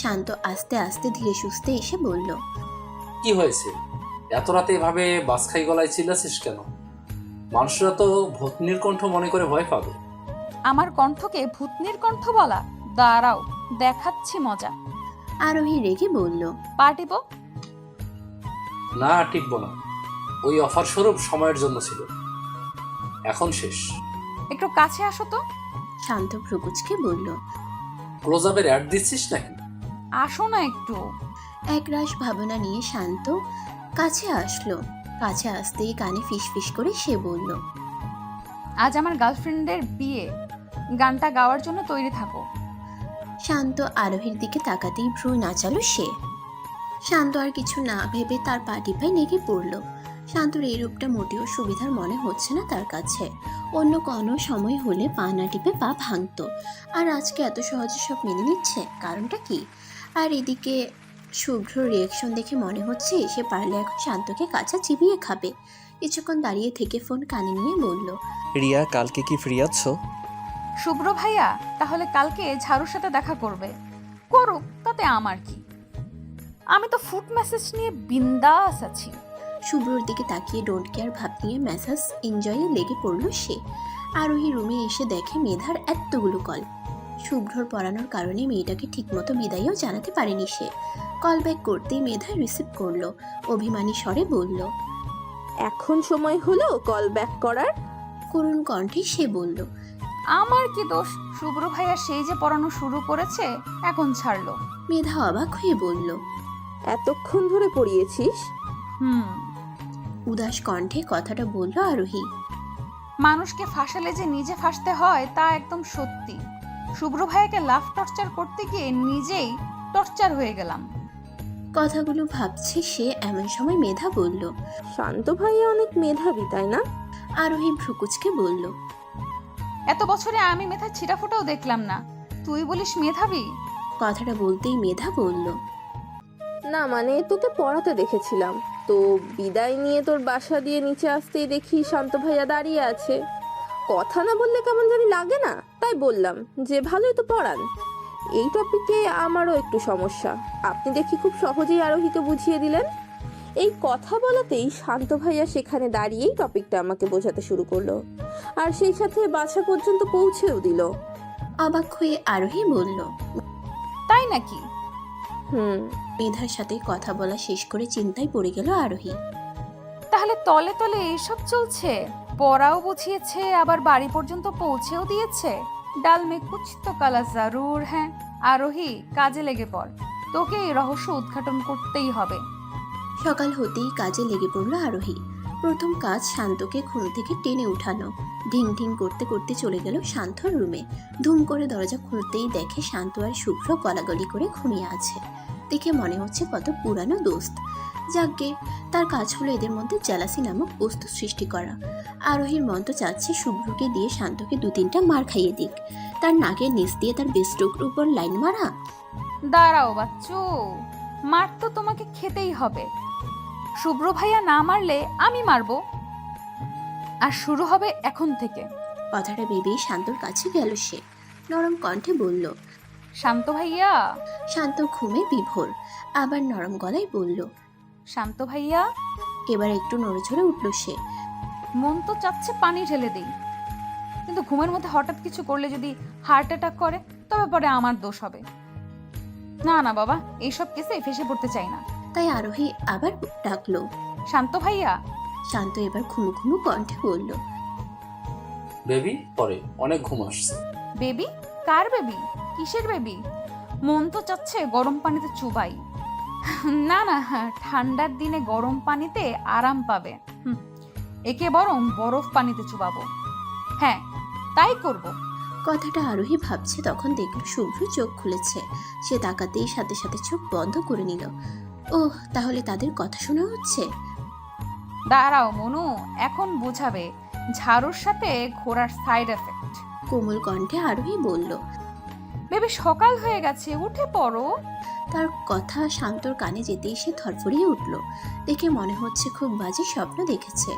শান্ত আস্তে আস্তে ধীরে সুস্থে এসে বলল। কি হয়েছে? এত রাতে এভাবে বাস খাই গলায় চিল্লাছিস কেন? মানুষরা তো ভূতনির কণ্ঠ মনে করে ভয় পাবে। আমার কণ্ঠকে ভূতনির কণ্ঠ বলা? দাঁড়াও, দেখাচ্ছি মজা। আরোহী রেগে বলল। পার্টিব? না, টিকবো না। ওই অফার স্বরূপ সময়ের জন্য ছিল, এখন শেষ। একটু কাছে আসো তো। শান্ত ভ্রুকুচকে বলল। ক্লোজ আপের অ্যাড দিচ্ছিস নাকি? আসো না একটু। একরাশ ভাবনা নিয়ে শান্ত কাছে আসলো। কাছে আসতেই কানে ফিসফিস করে সে বলল। আজ আমার গার্লফ্রেন্ডের বিয়ে, গানটা গাওয়ার জন্য তৈরি থাকো। শান্ত আরোহীর দিকে তাকাতেই ভ্রু নাচালো সে। শান্ত আর কিছু না ভেবে তার পা টিপায় নেগে পড়ল। শান্তর এই রূপটা মোটেও সুবিধার মনে হচ্ছে না তার কাছে। অন্য কোনো সময় হলে পা না টিপে পা ভাঙতো, আর আজকে এত সহজে সব মেনে নিচ্ছে, কারণটা কি? আর এদিকে শুভ্র রিয়াকশন দেখে মনে হচ্ছে সে পারলে এখন শান্তকে কাছে চিবিয়ে খাবে। কিছুক্ষণ দাঁড়িয়ে থেকে ফোন কানে নিয়ে বলল। রিয়া, কালকে কি ফ্রি আছো? শুভ্র ভাইয়া তাহলে কালকে ঝাড়ুর সাথে দেখা করবে, করুক, তাতে আমার কি? আমি তো ফুড মেসেজ নিয়ে বিন্দাস আছি। শুভ্রর দিকে তাকিয়ে ডোন্ট কেয়ার ভাব নিয়ে মেসাজ এনজয়ে লেগে পড়ল সে। আরোহী রুমে এসে দেখে মেধার এতগুলো কল। শুভ্রর পড়ানোর কারণে মেয়েটাকে ঠিকমতো বিদায়ও জানাতে পারেনি সে। কল ব্যাক করতেই মেধা রিসিভ করলো, অভিমানী স্বরে বলল। এখন সময় হলো কল ব্যাক করার? করুণ কণ্ঠে সে বলল। আমার কি দোষ? শুভ্র ভাইয়া সেই যে পড়ানো শুরু করেছে, এখন ছাড়লো। মেধা অবাক হয়ে বলল। এতক্ষণ ধরে পড়িয়েছিস? উদাস কণ্ঠে কথাটা বলল আরোহী। মানুষকে ফাঁসালে যে নিজে ফাঁসতে হয় তা একদম সত্যি। শুভ্র ভাইয়াকে লাভ টর্চার করতে গিয়ে নিজেই টর্চার হয়ে গেলাম। কথাগুলো ভাবছে সে, এমন সময় মেধা বলল। শান্ত ভাইয়া অনেক মেধাবী, তাই না? আরোহী ভ্রুকুচকে বলল। এত বছরে আমি মেধা ছিটাফোটাও দেখলাম না, তুই বলিস মেধাবী? কথাটা বলতেই মেধা বলল। না মানে তোকে পড়াতে দেখেছিলাম তো, বিদায় নিয়ে তোর বাসা দিয়ে নিচে আসতেই দেখি শান্ত ভাইয়া দাঁড়িয়ে আছে। কথা না বললে কেমন জানি লাগে না, তাই বললাম যে ভালোই তো পড়ান। এই টপিকে আমারও একটু সমস্যা, আপনি দেখি খুব সহজেই আরোহীকে বুঝিয়ে দিলেন। এই কথা বলাতেই শান্ত ভাইয়া সেখানে দাঁড়িয়েই টপিকটা আমাকে বোঝাতে শুরু করলো, আর সেই সাথে বাসা পর্যন্ত পৌঁছেও দিল। অবাক হয়ে আরোহী বলল। তাই নাকি? মেধার সাথে কথা বলা শেষ করে চিন্তায় পড়ে গেল আরোহী। তাহলে তলে তলে এইসব চলছে, পড়াও বুঝিয়েছে, আবার বাড়ি পর্যন্ত পৌঁছেও দিয়েছে। ডাল মে কুছ তো কালা জারুর। হ্যাঁ আরোহী, কাজে লেগে পড়, তোকে এই রহস্য উদ্ঘাটন করতেই হবে। সকাল হতেই কাজে লেগে পড়ল আরোহী। প্রথম কাজ শান্তকে ঘুম থেকে টেনে উঠানো। ঢিং ঢিং করতে করতে চলে গেল শান্তর রুমে। ধুম করে দরজা খুলতেই দেখে শান্ত আর শুভ্র গলাগলি করে ঘুমিয়ে আছে। দেখে মনে হচ্ছে কত পুরানো দোস্ত। যাকগে, তার কাজ হলো এদের মধ্যে জেলাসি নামক বস্তু সৃষ্টি করা। আরোহীর মন তো চাচ্ছে শুভ্রকে দিয়ে শান্তকে 2-3টা মার খাইয়ে দিক, তার নাকের নিচ দিয়ে তার বেস্টকের উপর লাইন মারা। দাঁড়াও বাচ্চু, মার তো তোমাকে খেতেই হবে। শুভ্র ভাইয়া না মারলে আমি মারবো, আর শুরু হবে এখন থেকে। কথাটা ভেবেই শান্তর কাছে গেল সে। নরম কণ্ঠে বলল। শান্ত ভাইয়া। শান্ত ঘুমে বিভোর, আবার নরম গলায় বলল। শান্ত ভাইয়া। এবার একটু নড়েচড়ে উঠল সে। মন তো চাচ্ছে পানি ঢেলে দিই, কিন্তু ঘুমের মধ্যে হঠাৎ কিছু করলে যদি হার্ট অ্যাটাক করে, তবে পরে আমার দোষ হবে। না না বাবা, এইসব কেসে ফেসে পড়তে চাই না। তাই আরোহী আবার ডাকলো। শান্ত ভাইয়া। শান্ত এবার ঘুমু ঘুমু কণ্ঠে বলল। বেবি, পরে অনেক ঘুম আসছে। বেবি? কার বেবি? কিসের বেবি? মন তো চাচ্ছে গরম পানিতে চুবাই। না না, ঠান্ডার দিনে গরম পানিতে আরাম পাবে, একে বরং বরফ পানিতে চুবাবো। হ্যাঁ তাই করব। কথাটা আরোহী ভাবছে, তখন দেখল শুভ্র চোখ খুলেছে। সে তাকাতেই সাথে সাথে চোখ বন্ধ করে নিল। ওহ, তাহলে তাদের কথা শোনা হচ্ছে। দাঁড়াও মনু, এখন বুঝাবে ঝাড়ুর সাথে ঘোড়ার সাইড এফেক্ট। কোমল কণ্ঠে আরোহী বলল। বেবি সকাল হয়ে গেছে, উঠে পড়ো। তার কথা শান্তর কানে যেতেই সে ধরফড়িয়ে উঠল। দেখে মনে হচ্ছে খুব বাজে স্বপ্ন দেখেছে।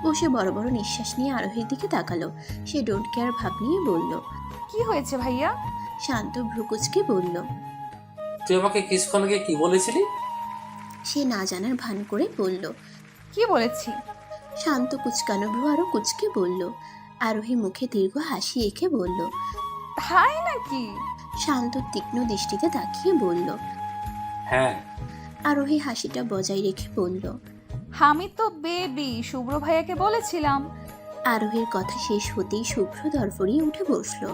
বসে বড় বড় নিঃশ্বাস নিয়ে আরোহীর দিকে তাকালো। সে ডোন্ট কেয়ার ভাব নিয়ে বলল। কি হয়েছে ভাইয়া? শান্ত ভ্রুকুচকে বলল। তুই আমাকে কিছুক্ষণ আগে কি বলেছিলি? সে না জানার ভান করে বলল। কি বলেছি? শান্ত কুচকানো ভ্রু আরো কুচকে বলল। আরোহী মুখে দীর্ঘ হাসি এঁকে বলল। তাই নাকি? শান্ত তীক্ষ্ণ দৃষ্টিতে তাকিয়ে বলল। হ্যাঁ। আরোহী হাসিটা বজায় রেখে বলল। আমি তো বেবি শুভ্র ভাইয়াকে বলেছিলাম। আরোহীর কথা শেষ হতেই শুভ্র ধরফড়িয়ে উঠে বসলো।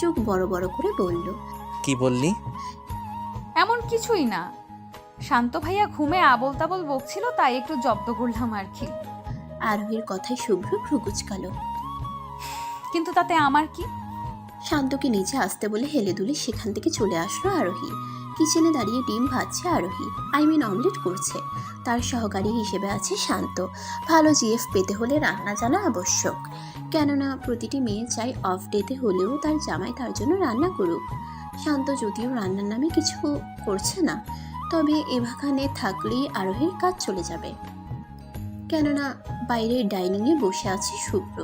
চোখ বড় বড় করে বলল। কি বললি? এমন কিছুই না, শান্ত ভাইয়া ঘুমে আবল তাবল বকছিল, তাই একটু জব্দ করলাম আর কি। আরোহীর কথায় শুভ্র ভ্রু কুচকালো। কিন্তু তাতে আমার কি? শান্তকে নিচে আসতে বলে হেলে দুলে সেখান থেকে চলে আসলো আরোহী। কিচেনে দাঁড়িয়ে ডিম ভাজছে আরোহী, অমলেট করছে। তার সহকারী হিসেবে আছে শান্ত। ভালো জিএফ পেতে হলে রান্না জানা আবশ্যক, কেননা প্রতিটি মেয়ে চাই অফ ডেতে হলেও তার জামাই তার জন্য রান্না করুক। শান্ত যদিও রান্নার নামে কিছু করছে না, তবে এভাখানে থাকলেই আরোহীর কাজ চলে যাবে। কেননা বাইরের ডাইনিংয়ে বসে আছে শুভ্র।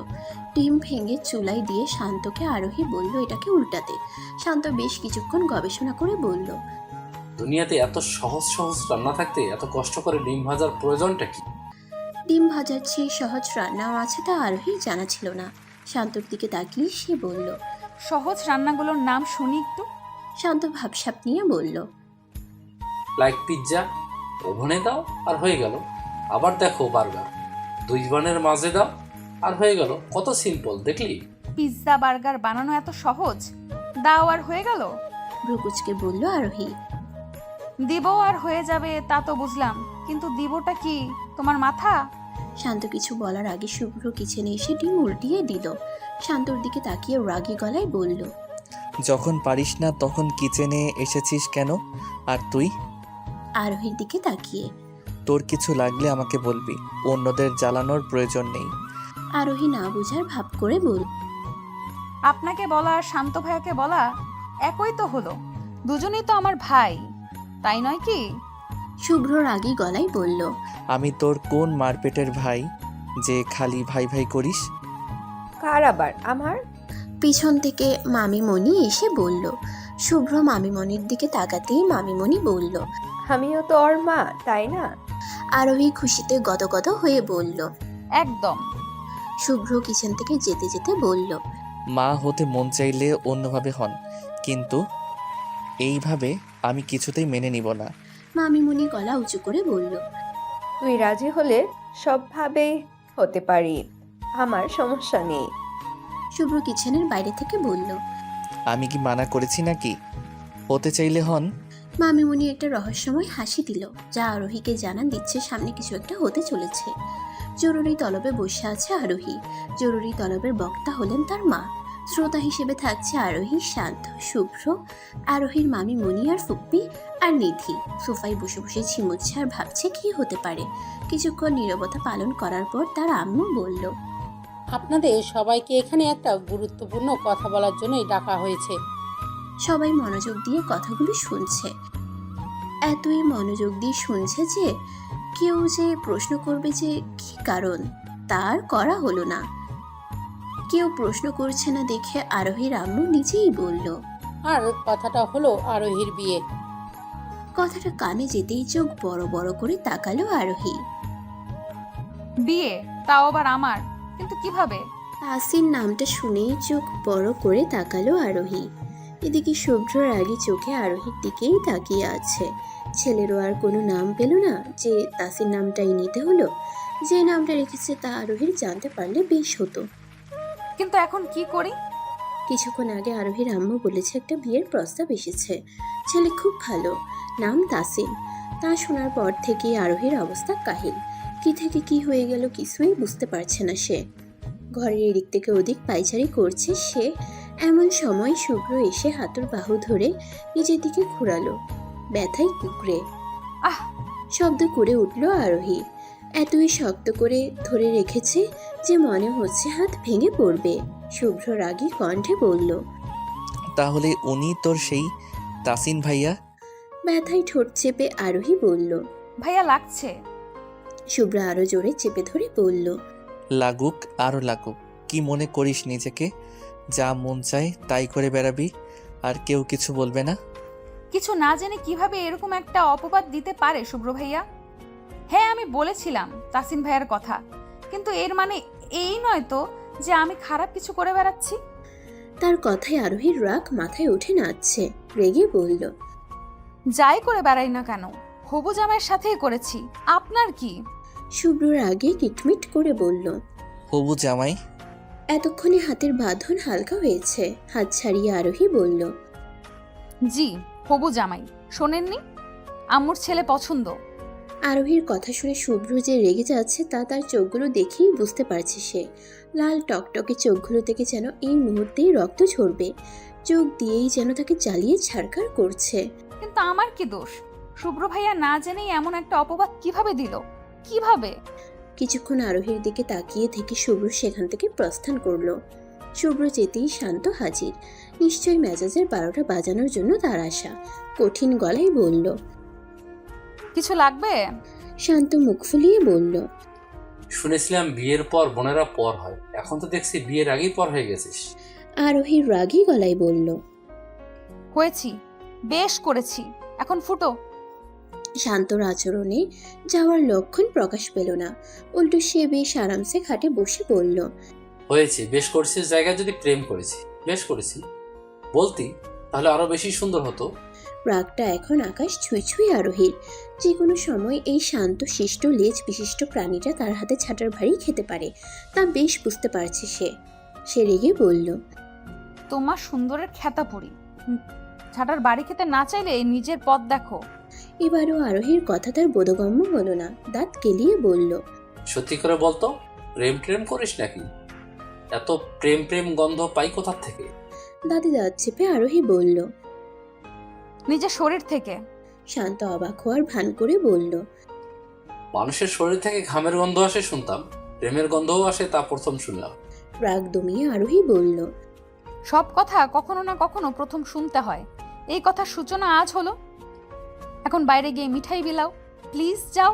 ডিম ভেঙে চুলাই দিয়ে শান্তকে আরোহী বলল এটাকে উল্টাতে। শান্ত বেশ কিছুক্ষণ গবেষণা করে বলল। দুনিয়াতে এত সহজ সহজ রান্না থাকতে এত কষ্ট করে ডিম ভাজার প্রয়োজনটা কি? ডিম ভাজার চেয়ে সহজ রান্নাও আছে তা আরোহীর জানা ছিল না। শান্তর দিকে তাকিয়ে সে বলল। সহজ রান্নাগুলোর নাম শুনি একটু। শান্ত ভাবসাপ নিয়ে বলল। লাইক পিৎজা, ওভেনে দাও আর হয়ে গেল। আবার দেখো বার্গার, 2 বানের মাঝে দাও আর হয়ে গেল। কত সিম্পল দেখলি? পিৎজা বার্গার বানানো এত সহজ? দাও আর হয়ে গেল? ভ্রুকুচকে বলল আরোহী। দিব আর হয়ে যাবে তা তো বুঝলাম, কিন্তু দিবটা কি তোমার মাথা? শান্ত কিছু বলার আগে শুভ্র কিচেনে এসে ডিম উল্টিয়ে দিল। শান্তর দিকে তাকিয়ে রাগী গলায় বলল। যখন পারিস না তখন কিচেনে এসেছিস কেন? আর তুই? আরোহীর দিকে তাকিয়ে। তোর কিছু লাগলে আমাকে বলবি, অন্যদের জ্বালানোর প্রয়োজন নেই। আরোহী না বুঝার ভাব করে বলল। আপনাকে বলা আর শান্ত ভাইয়াকে বলা একই তো হলো, দুজনেই তো আমার ভাই, তাই নয় কি? শুভ্র রাগী গলায় বলল। আমি তোর কোন মারপেটের ভাই যে খালি ভাই ভাই করিস? কার আবার? আমার? পিছন থেকে মামিমণি এসে বলল। শুভ্র মামিমণির দিকে তাকাতেই মামিমণি বলল। আমিও তো ওর মা, তাই না? আরোহী খুশিতে গদগদ হয়ে বলল। একদম। শুভ্র কিচেন থেকে যেতে যেতে বলল। মা হতে মন চাইলে অন্যভাবে হন, কিন্তু এইভাবে আমি কিছুতেই মেনে নিব না। মামিমণি গলা উঁচু করে বলল। তুই রাজি হলে সবভাবে হতে পারি, আমার সমস্যা নেই। শুভ্র কিচেনের বাইরে থেকে বলল। আমি কি মানা করেছি নাকি? হতে চাইলে হন। মামিমণি একটা রহস্যময় হাসি দিল, যা আরোহীকে জানান দিচ্ছে সামনে কিছু একটা হতে চলেছে। জরুরি তলবে বসে আছে আরোহী। জরুরি তলবের বক্তা হলেন তার মা। শ্রোতা হিসেবে থাকছে আরোহী, শান্ত, শুভ্র, আরোহীর মামিমণি আর ফুপ্পি আর নিধি। সোফায় বসে বসে ঝিমুচ্ছে আর ভাবছে কি হতে পারে। কিছুক্ষণ নীরবতা পালন করার পর তার আম্মু বলল। আপনাদের সবাইকে এখানে একটা গুরুত্বপূর্ণ কথা বলার জন্যই ডাকা হয়েছে। সবাই মনোযোগ দিয়ে কথাগুলো শুনছে। এতই মনোযোগ দিয়ে শুনছে যে কেউ যে প্রশ্ন করবে যে কি কারণ, তার করা হলো না। কেউ প্রশ্ন করছে না দেখে আরোহীর আম্মু নিজেই বলল। আর কথাটা হলো আরোহীর বিয়ে। কথাটা কানে যেতেই চোখ বড় বড় করে তাকালো আরোহী। বিয়ে? তাও আবার আমার? কিন্তু কিভাবে? তাসির নামটা শুনেই চোখ বড় করে তাকালো আরোহী। এদিকে শুভ্রর আগে চোখে আরোহীর দিকেই তাকিয়ে আছে। ছেলেরও আর কোনো নাম পেল না যে তাসির নামটাই নিতে হলো। যে নামটা রেখেছে তা আরোহীর জানতে পারলে বেশ হতো। কিন্তু এখন কি করি? কিছুক্ষণ আগে আরোহীর আম্মু বলেছে একটা বিয়ের প্রস্তাব এসেছে। ছেলে খুব ভালো, নাম তাসিন। তা শোনার পর থেকেই আরোহীর অবস্থা কাহিল। কি থেকে কি হয়ে গেল কিছুই বুঝতে পারছে না সে। ঘরের এদিক থেকে ওদিক পায়চারি করছে সে। এমন সময় শুভ্র এসে হাতুর বাহু ধরে নিজের দিকে ঘুরালো। ব্যথায় কুকড়ে আহ! শব্দ করে উঠল আরোহী। এতই শক্ত করে ধরে রেখেছে যে মনে হচ্ছে হাত ভেঙে পড়বে। শুভ্র রাগী কণ্ঠে বলল। তাহলে উনি তোর সেই তাসিন ভাইয়া? ব্যথায় ঠোঁট চেপে আরোহী বলল। ভাইয়া লাগছে। শুভ্র আরো জোরে চেপে ধরে বলল। লাগুক আরও লাগুক, কি মনে করিস নিজেকে? যা মন চায় তাই করে বেড়াবি, আর কেউ কিছু বলবে না? কিছু না জেনে কিভাবে এরকম একটা অপবাদ দিতে পারে শুভ্র ভাইয়া? হ্যাঁ, আমি বলেছিলাম তাসিন ভাইয়ার কথা, কিন্তু এর মানে এই নয় তো যে আমি খারাপ কিছু করে বেড়াচ্ছি। তার কথায় আরোহীর রাগ মাথায় উঠে নাচছে। রেগে বলল। যাই করে বেড়াই না কেন, হবু জামাইয়ের সাথেই করেছি, আপনার কি? শুভ্রর আগে কিটমিট করে বলল। হবু জামাই? এতক্ষণে হাতের বাঁধন হালকা হয়েছে। হাত ছাড়িয়ে আরোহী বলল। জি, হবু জামাই। শোনেননি, আম্মুর ছেলে পছন্দ। আরোহীর কথা শুনে শুভ্র যে রেগে যাচ্ছে তা তার চোখগুলো দেখেই বুঝতে পারছে সে। লাল টকটকে চোখগুলো থেকে যেন এই মুহূর্তেই রক্ত ঝরবে। চোখ দিয়েই যেন তাকে জ্বালিয়ে ছাড়খাড় করছে। কিন্তু আমার কি দোষ? শুভ্র ভাইয়া না জেনেই এমন একটা অপবাদ কিভাবে দিল? কিভাবে? কিছুক্ষণ আরোহীর দিকে তাকিয়ে থেকে শুভ্র সেখান থেকে প্রস্থান করলো। শুভ্র যেতেই শান্ত হাজির। নিশ্চয়ই মেজাজের 12টা বাজানোর জন্য তার আশা। কঠিন গলায় বলল। কিছু লাগবে? শান্ত মুখ ফুলিয়ে বলল। শুনেছিলাম বিয়ের পর বোনেরা পর হয়, এখন তো দেখছি বিয়ের আগেই পর হয়ে গেছিস। আরোহীর রাগী গলায় বলল। হয়েছি, বেশ করেছি, এখন ফুটো। শান্তর আচরণে যাওয়ার লক্ষণ প্রকাশ পেল না। উল্টো সে বেশ আরামসে খাটে বসে বলল। হয়েছে, বেশ করেছিস জায়গায় যদি প্রেম করেছি, বেশ করেছি বলতি তাহলে আরো বেশি সুন্দর হতো। রাগটা এখন আকাশ ছুঁই ছুঁই আরোহীর। যে কোনো সময় এই শান্ত শিষ্ট লেজ বিশিষ্ট প্রাণীটা তার হাতে ছাটার ভারী খেতে পারে, তা বেশ বুঝতে পারছে সে। সে রেগে বলল। তোমার সুন্দরের খ্যাতা পড়ি, ছাটার বাড়ি খেতে না চাইলে নিজের পথ দেখো। এবারও আরোহীর কথা তার বোধগম্য হলো না। দাঁত কেলিয়ে বলল। সত্যি করে বলতো, প্রেম ট্রেম করিস নাকি? এত প্রেম প্রেম গন্ধ পাই কোথার থেকে? দাঁতে দাঁত চেপে আরোহী বলল। নিজের শরীর থেকে। শান্ত অবাক হওয়ার ভান করে বলল। মানুষের শরীর থেকে ঘামের গন্ধ আসে শুনতাম, প্রেমের গন্ধও আসে তা প্রথম শুনলাম। রাগ দমিয়ে আরোহী বলল। সব কথা কখনো না কখনো প্রথম শুনতে হয়। এই কথার সূচনা আজ হলো। এখন বাইরে গিয়ে মিঠাই বিলাও, প্লিজ যাও।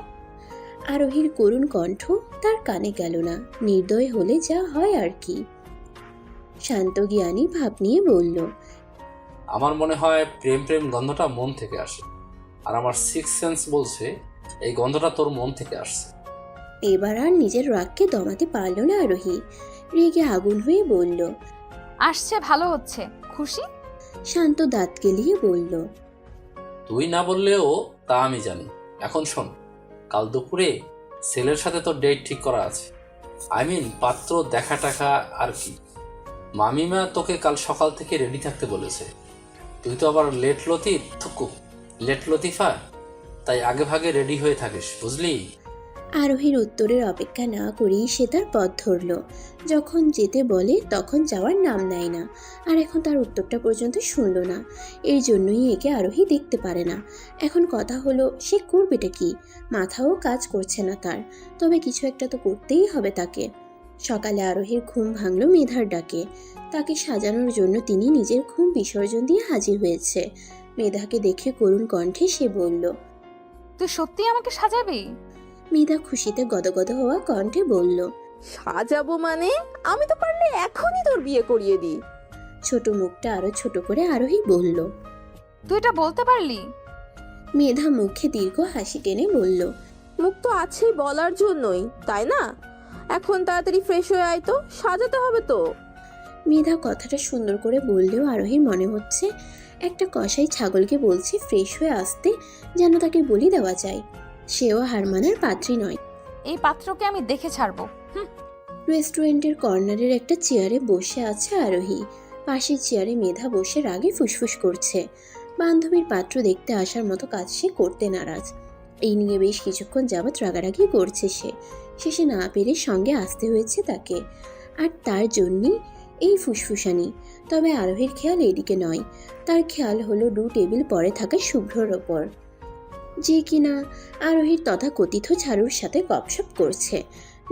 আরোহীর করুণ কণ্ঠ তার কানে গেল না। নির্দয় হলে যা হয় আর কি। শান্ত জ্ঞানী ভাব নিয়ে বলল। আমার মনে হয় প্রেম প্রেম গন্ধটা মন থেকে আসে, আর আমার সিক্স সেন্স বলছে এই গন্ধটা তোর মন থেকে আসছে। এবার আর নিজের রাগকে দমাতে পারল না আরোহী। রেগে আগুন হয়ে বলল। আসছে, ভালো হচ্ছে, খুশি? শান্ত দাঁত কেলিয়ে বলল। তুই না বললেও তা আমি জানি। এখন শোন, কাল দুপুরে ছেলের সাথে তোর ডেট ঠিক করা আছে। পাত্র দেখা টাকা আর কি। মামিমা তোকে কাল সকাল থেকে রেডি থাকতে বলেছে। তুই তো আবার লেট লতিফা, তাই আগে ভাগে রেডি হয়ে থাকিস, বুঝলি? আরোহীর উত্তরের অপেক্ষা না করেই সে তার পথ ধরল। যখন যেতে বলে তখন যাওয়ার নাম নেয় না, আর এখন তার উত্তরটা পর্যন্ত শুনল না। এর জন্যই একে আরোহী দেখতে পারে না। এখন কথা হলো সে করবেটা কি? মাথাও কাজ করছে না তার। তবে কিছু একটা তো করতেই হবে তাকে। সকালে আরোহীর ঘুম ভাঙল মেধার ডাকে। তাকে সাজানোর জন্য তিনি নিজের ঘুম বিসর্জন দিয়ে হাজির হয়েছে। মেধাকে দেখে করুণ কণ্ঠে সে বলল। তুই সত্যি আমাকে সাজাবি? মেধা খুশিতে গদগদ হওয়া কণ্ঠে বলল। সাজাবো মানে? আমি তো পারলে এখনই তোর বিয়ে করিয়ে দিই। ছোট মুখটা আরো ছোট করে আরোহী বলল। তুই এটা বলতে পারলি? মেধা মুখে দীর্ঘ হাসি টেনে বলল। মুখ তো আছে বলার জন্যই, তাই না? এখন তাড়াতাড়ি ফ্রেশ হয়ে আয় তো, সাজাতে হবে তো। মেধা কথাটা সুন্দর করে বললেও আরোহীর মনে হচ্ছে একটা কসাই ছাগলকে বলছে ফ্রেশ হয়ে আসতে, যেন তাকে বলি দেওয়া যায়। সেও হার মানার পাত্রী নয়। এই পাত্রকে আমি দেখে ছাড়বো। রেস্টুরেন্টের কর্নারের একটা চেয়ারে বসে আছে আরোহী। পাশের চেয়ারে মেধা বসে রাগে ফুসফুস করছে। বান্ধবীর পাত্র দেখতে আসার মতো কাজ সে করতে নারাজ। এই নিয়ে বেশ কিছুক্ষণ যাবৎ রাগারাগি করছে সে। শেষে না পেরে সঙ্গে আসতে হয়েছে তাকে, আর তার জন্যই এই ফুসফুসানি। তবে আরোহীর খেয়াল এদিকে নয়। তার খেয়াল হলো 2 টেবিল পরে থাকা শুভ্রর ওপর। যে কিনা আরোহীর তথাকথিত ঝাড়ুর সাথে গপসপ করছে।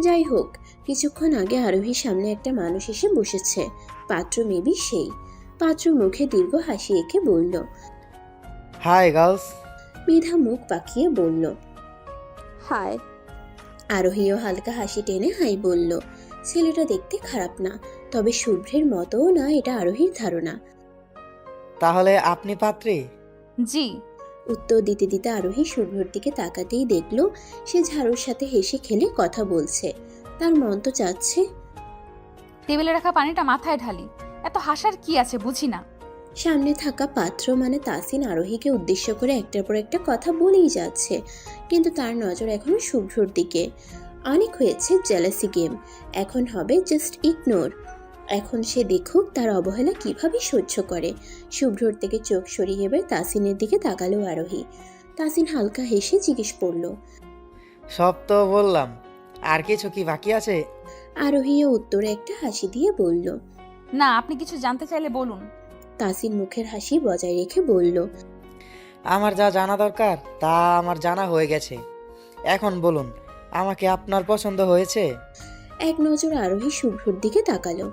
যাই হোক, কিছুক্ষণ আগে আরোহীর সামনে একটা মানুষ এসে বসেছে। পাত্র মেবি সেই। পাত্র মুখে দীর্ঘ হাসি এঁকে বলল। High girls. মেধা মুখ পাকিয়ে বলল। হায়। আরোহীও হালকা হাসি টেনে হাই বলল। ছেলেটা দেখতে খারাপ না, তবে শুভ্রের মতও না, এটা আরোহীর ধারণা। তাহলে আপনি পাত্রী? জি। উত্তর দিতে দিতে আরোহী শুভ্রর দিকে তাকাতেই দেখলো সে ঝাড়ুর সাথে হেসে খেলে কথা বলছে। তার মন তো চাচ্ছে টেবিলে রাখা পানিটা মাথায় ঢালি। এত হাসার কি আছে বুঝি না। সামনে থাকা পাত্র মানে তাসিন আরোহীকে উদ্দেশ্য করে একটার পর একটা কথা বলেই যাচ্ছে, কিন্তু তার নজর এখনো শুভ্রর দিকে। অনেক হয়েছে জেলাসি গেম, এখন হবে জাস্ট ইগনোর। এখন সে দেখুক তার অবহেলা কিভাবে সহ্য করে। শুভ্রর থেকে চোখ সরিয়ে এবার তাসিনের দিকে তাকালো আরোহী। তাসিন হালকা হেসে জিজ্ঞেস করলো। সব তো বললাম, আর কিছু কি বাকি আছে? আরোহীও উত্তরে একটা হাসি দিয়ে বলল। না, আপনি কিছু জানতে চাইলে বলুন। তাসিন মুখের হাসি বজায় রেখে বলল। আমার যা জানা দরকার তা আমার জানা হয়ে গেছে। এখন বলুন, আমাকে আপনার পছন্দ হয়েছে? এক নজর আরোহী শুভ্রর দিকে তাকালো।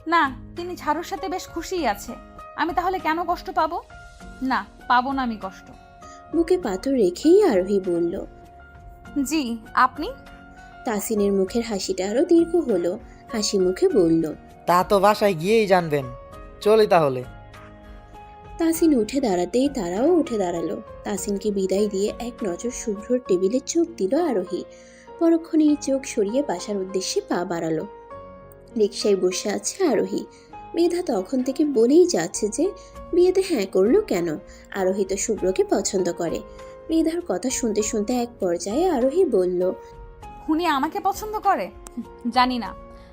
না, তিনি ঝাড়ুর সাথে বেশ খুশিই আছে। আমি তাহলে কেন কষ্ট পাবো? না, পাবো না আমি কষ্ট। বুকে পাথর রেখেই আরোহী বলল। জি, আপনি? তাসিনের মুখের হাসিটা আরো দীর্ঘ হলো। হাসি মুখে বলল। তা তো বাসায় গিয়েই জানবেন। চলি তাহলে। তাসিন উঠে দাঁড়াতেই তারাও উঠে দাঁড়ালো। তাসিনকে বিদায় দিয়ে এক নজর শুভ্রর টেবিলে চোখ দিল আরোহী। পরক্ষণেই চোখ সরিয়ে বাসার উদ্দেশ্যে পা বাড়ালো। রিকশায় বসে আছে আরোহী। মেধা তখন থেকে বলেই যাচ্ছে যে বিয়েতে হ্যাঁ করলো কেন, আরোহী তো শুভ্রকে পছন্দ করে। মেধার কথা শুনতে শুনতে এক পর্যায়ে আরোহী বলল। উনি আমাকে পছন্দ করে? জানি না,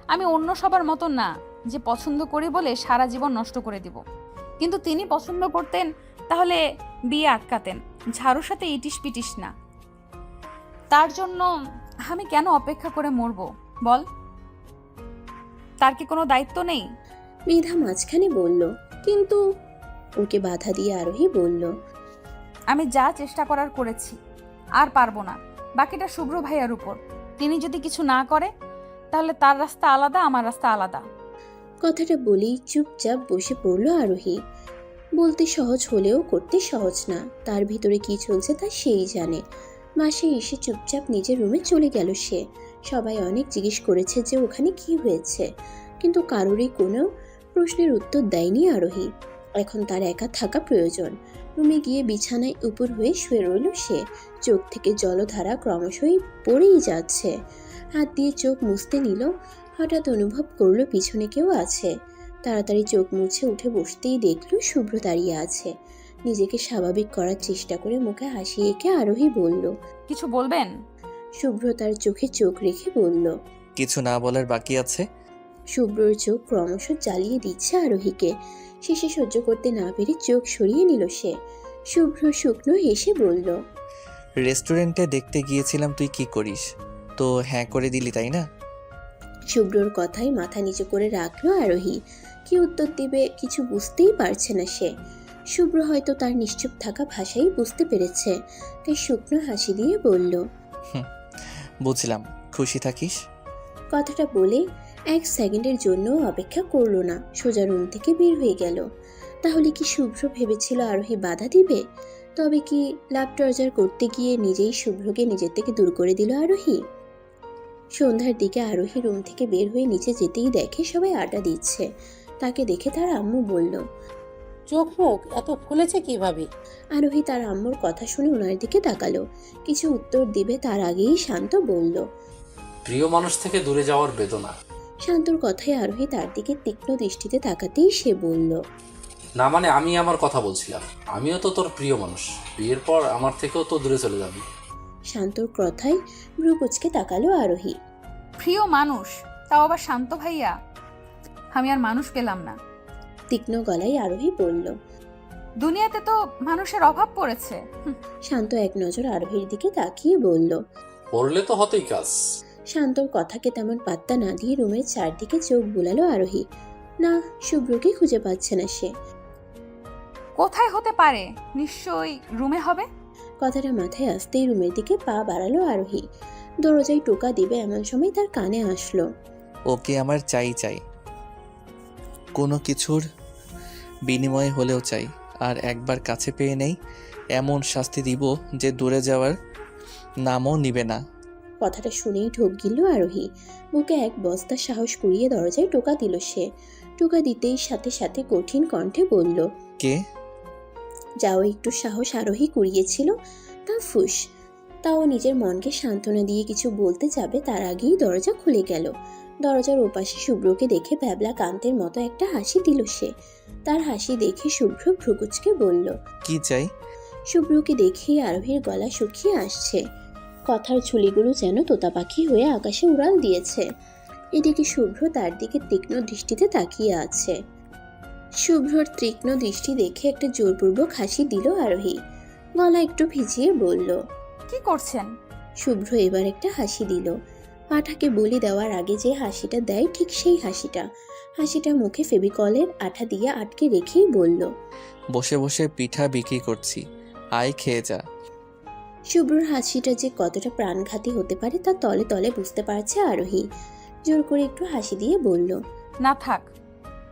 আমি অন্য সবার মতন না যে পছন্দ করি বলে সারা জীবন নষ্ট করে দিব। কিন্তু তিনি পছন্দ করতেন তাহলে বিয়ে আটকাতেন, ঝাড়ুর সাথে ইটিস পিটিস না। তার জন্য আমি কেন অপেক্ষা করে মরবো বল? তার কি কোনো দায়িত্ব নেই? মেধা মাঝখানে বলল। কিন্তু ওকে বাধা দিয়ে আরোহী বলল। আমি যা চেষ্টা করার করেছি, আর পারবো না। বাকিটা শুভ্র ভাইয়ার উপর। তিনি যদি কিছু না করে তাহলে তার রাস্তা আলাদা, আমার রাস্তা আলাদা। কথাটা বলেই চুপচাপ বসে পড়ল আরোহী। বলতে সহজ হলেও করতে সহজ না। তার ভিতরে কি চলছে তা সেই জানে। মাসে এসে চুপচাপ নিজের রুমে চলে গেল সে। সবাই অনেক জিজ্ঞেস করেছে যে ওখানে কি হয়েছে, কিন্তু কারোরই কোনো প্রশ্নের উত্তর দেয়নি আরোহী। এখন তার একা থাকা প্রয়োজন। রুমে গিয়ে বিছানায় উপর হয়ে শুয়ে রইল সে। চোখ থেকে জলধারা ক্রমশই পড়েই যাচ্ছে। হাত দিয়ে চোখ মুছতে নিল। হঠাৎ অনুভব করলো পিছনে কেউ আছে। তাড়াতাড়ি চোখ মুছে উঠে বসতেই দেখল শুভ্র দাঁড়িয়ে আছে। নিজেকে স্বাভাবিক করার চেষ্টা করে মুখে হাসি এঁকে আরোহী বলল। কিছু বলবেন? শুভ্র তার চোখে চোখ রেখে বলল। কিছু না বলার বাকি আছে? শুভ্রর চোখ ক্রমশ জ্বালিয়ে দিচ্ছে আরোহীকে। শেষে সহ্য করতে না পেরে চোখ সরিয়ে নিল সে। শুভ্র শুকনো হেসে বলল। রেস্টুরেন্টে দেখতে গিয়েছিলাম তুই কি করিস, তো হ্যাঁ করে দিলি তাই না? শুভ্রর কথায় মাথা নিচু করে রাখলো আরোহী। কি উত্তর দিবে কিছু বুঝতেই পারছে না সে। শুভ্র হয়তো তার নিশ্চুপ থাকা ভাষাই বুঝতে পেরেছে, তাই শুকনো হাসি দিয়ে বলল। বুঝলাম, খুশি থাকিস। কথাটা বলে এক সেকেন্ডের জন্য অপেক্ষা করলো না, সোজা রুম থেকে বের হয়ে গেল। তাহলে কি শুভ্র ভেবেছিল আরোহী বাধা দিবে? তবে কি লাভ টর্চার করতে গিয়ে নিজেই শুভ্রকে নিজের থেকে দূর করে দিল আরোহী? সন্ধ্যার দিকে আরোহী রুম থেকে বের হয়ে নিচে যেতেই দেখে সবাই আড্ডা দিচ্ছে। তাকে দেখে তার আম্মু বলল। চোখ মুখ এত ফুলেছে কিভাবে? আরোহী তার আম্মুর কথা শুনে ওনার দিকে তাকালো। কিছু উত্তর দিবে তার আগেই শান্ত বলল। প্রিয় মানুষ থেকে দূরে যাওয়ার বেদনা। শান্তর কথায় আরোহী তার দিকে তীক্ষ্ণ দৃষ্টিতে তাকাতেই সে বলল। না মানে আমি আমার কথা বলছিলাম, আমিও তো তোর প্রিয় মানুষ, বিয়ের পর আমার থেকেও তো দূরে চলে যাবি। শান্তর কথায় ভ্রু কুঁচকে তাকালো আরোহী। প্রিয় মানুষ, তাও আবার শান্ত ভাইয়া? আমি আর মানুষ পেলাম না। তীক্ষ্ণ গলায় আরোহী বলল। দুনিয়াতে তো মানুষের অভাব পড়েছে। শান্ত এক নজর আরোহীর দিকে তাকিয়ে বলল। পড়লে তো হতেই কাজ। শান্তর কথাকে তেমন পাত্তা না দিয়ে রুমের চারদিকে চোখ বুলালো আরোহী। না, শুভ্রকে খুঁজে পাচ্ছে না সে। কোথায় হতে পারে? নিশ্চয়ই রুমে হবে। কথাটা মাথায় আসতেই রুমের দিকে পা বাড়ালো আরোহী। দরজায় টোকা দিবে এমন সময় তার কানে আসলো, ওকে আমার চাই চাই, কোনো কিছুর বিনিময়ে হলেও চাই। আর একবার কাছে পেয়ে নেই এমন শাস্তি দিব যে দূরে যাওয়ার নামও নিবে না। কথাটা শুনেই ঢোক গিলল আরোহী। মুখে এক বস্তা সাহস কুড়িয়ে দরজায় টোকা দিল সে। টোকা দিতেই সাথে সাথে কঠিন কণ্ঠে বলল, কে? যাও একটু সাহস আরোহী কুড়িয়েছিল তা ফুস। তাও নিজের মনকে সান্ত্বনা দিয়ে কিছু বলতে যাবে তার আগেই দরজা খুলে গেল। দরজার ওপাশে শুভ্রকে দেখে ভ্যাবলা কান্তের মতো একটা হাসি দিল সে। তার হাসি দেখে শুভ্র ভ্রুকুচকে বলল, কি চাই? শুভ্রকে দেখেই আরোহীর গলা শুকিয়ে আসছে। কথার ঝুলিগুলো যেন তোতা পাখি হয়ে আকাশে উড়াল দিয়েছে। এদিকে শুভ্র তার দিকে তীক্ষ্ণ দৃষ্টিতে তাকিয়ে আছে। শুভ্রর তীক্ষ্ণ দৃষ্টি দেখে একটা জোরপূর্বক হাসি দিল আরোহী। গলা একটু ভিজিয়ে বলল, কি করছেন? শুভ্র এবার একটা হাসি দিল। পাঠাকে বলি দেওয়ার আগে যে হাসিটা দেয় ঠিক সেই হাসিটা। হাসিটা মুখে ফেভিকলের আঠা দিয়ে আটকে রেখেই বলল, বসে বসে পিঠা বিক্রি করছি, আয় খেয়ে যা। শুভ্রর হাসিটা যে কতটা প্রাণঘাতী হতে পারে তা তলে তলে বুঝতে পারছে আরোহী। জোর করে একটু হাসি দিয়ে বলল, না থাক,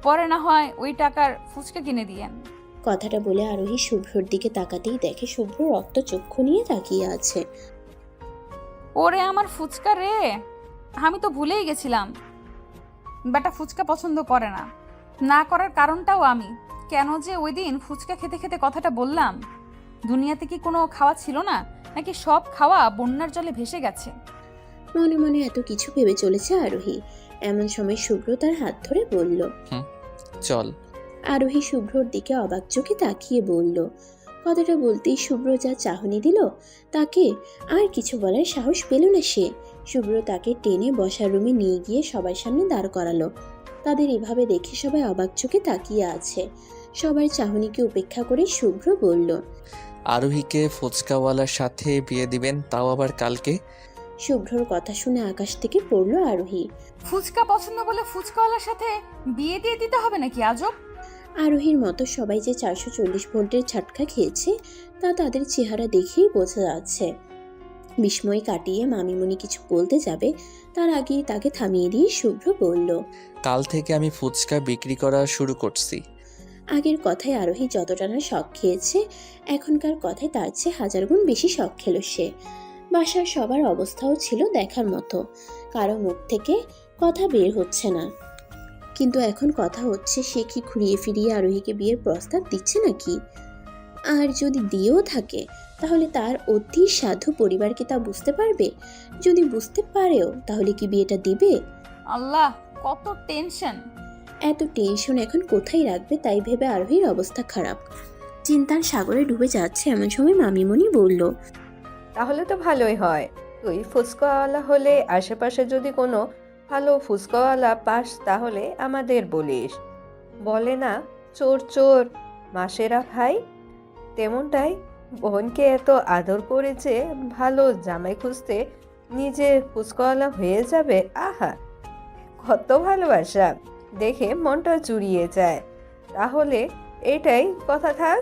পরে না হয় ওই টাকার ফুচকা কিনে দিয়েন। কথাটা বলে আরোহী শুভ্রর দিকে তাকাতেই দেখে শুভ্র রক্তচক্ষু নিয়ে তাকিয়ে আছে। ওরে আমার ফুচকা রে, আমি তো ভুলেই গেছিলাম বেটা ফুচকা পছন্দ করে না। না করার কারণটাও আমি। কেন যে ওই দিন ফুচকা খেতে খেতে কথাটা বললাম। দুনিয়াতে কি কোনো খাওয়া ছিল না, নাকি সব খাওয়া বন্যার জলে ভেসে গেছে? মনে মনে এত কিছু ভেবে চলেছে আরোহী। এমন সময় শুভ্র তার হাত ধরে বলল, চল। আরোহী শুভ্রর দিকে অবাক চোখে তাকিয়ে বলল। কথাটা বলতেই শুভ্র যা চাহনি দিল তাকে আর কিছু বলার সাহস পেল না সে। শুভ্র তাকে টেনে বসার রুমে নিয়ে গিয়ে সবার সামনে দাঁড় করালো। তাদের এভাবে দেখে সবাই অবাক চোখে তাকিয়ে আছে। সবার চাহনিকে উপেক্ষা করে শুভ্র বলল, আরোহীকে ফুচকাওয়ালার সাথে বিয়ে দিবেন, তাও আবার কালকে? শুভ্রর কথা শুনে আকাশ থেকে পড়ল আরোহী। ফুচকা পছন্দ বলে ফুচকাওয়ালার সাথে বিয়ে দিয়ে দিতে হবে নাকি আজব? আরোহীর মতো সবাই যে 440 ভোল্টের ঝাটকা খেয়েছে তা তাদের চেহারা দেখেই বোঝা যাচ্ছে। বিস্ময় কাটিয়ে মামিমণি কিছু বলতে যাবে তার আগেই তাকে থামিয়ে দিয়ে শুভ্র বলল, কাল থেকে আমি ফুচকা বিক্রি করা শুরু করছি। আগের কথায় আরোহী যতটা না শখ খেয়েছে এখনকার কথায় তার চেয়ে 1000 গুণ বেশি শখ খেল সে। বাসার সবার অবস্থাও ছিল দেখার মতো। কারো মুখ থেকে কথা বের হচ্ছে না, কিন্তু এখন কথা হচ্ছে সে কি ঘুরিয়ে ফিরিয়ে আরোহীকে বিয়ের প্রস্তাব দিচ্ছে নাকি। আর যদি দিয়েও থাকে তাহলে তার অতি সাধু পরিবার কি তা বুঝতে পারবে? যদি বুঝতে পারেও তাহলে কি বিয়েটা দিবে? আল্লাহ, কত টেনশন! এত টেনশন এখন কোথায় রাখবে তাই ভেবে আরোহীর অবস্থা খারাপ। চিন্তার সাগরে ডুবে যাচ্ছে এমন সময় মামিমণি বলল, তাহলে তো ভালোই হয়। তুই ফুচকাওয়ালা হলে আশেপাশে যদি কোনো ভালো ফুচকাওয়ালা পাস তাহলে আমাদের বলিস। বলে না, চোর চোর মাসেরা ভাই, তেমনটাই বোনকে এত আদর করেছে, ভালো জামাই খুঁজতে নিজে ফুচকাওয়ালা হয়ে যাবে। আহা, কত ভালোবাসা, দেখে মনটা জুড়িয়ে যায়। তাহলে এটাই কথা থাক,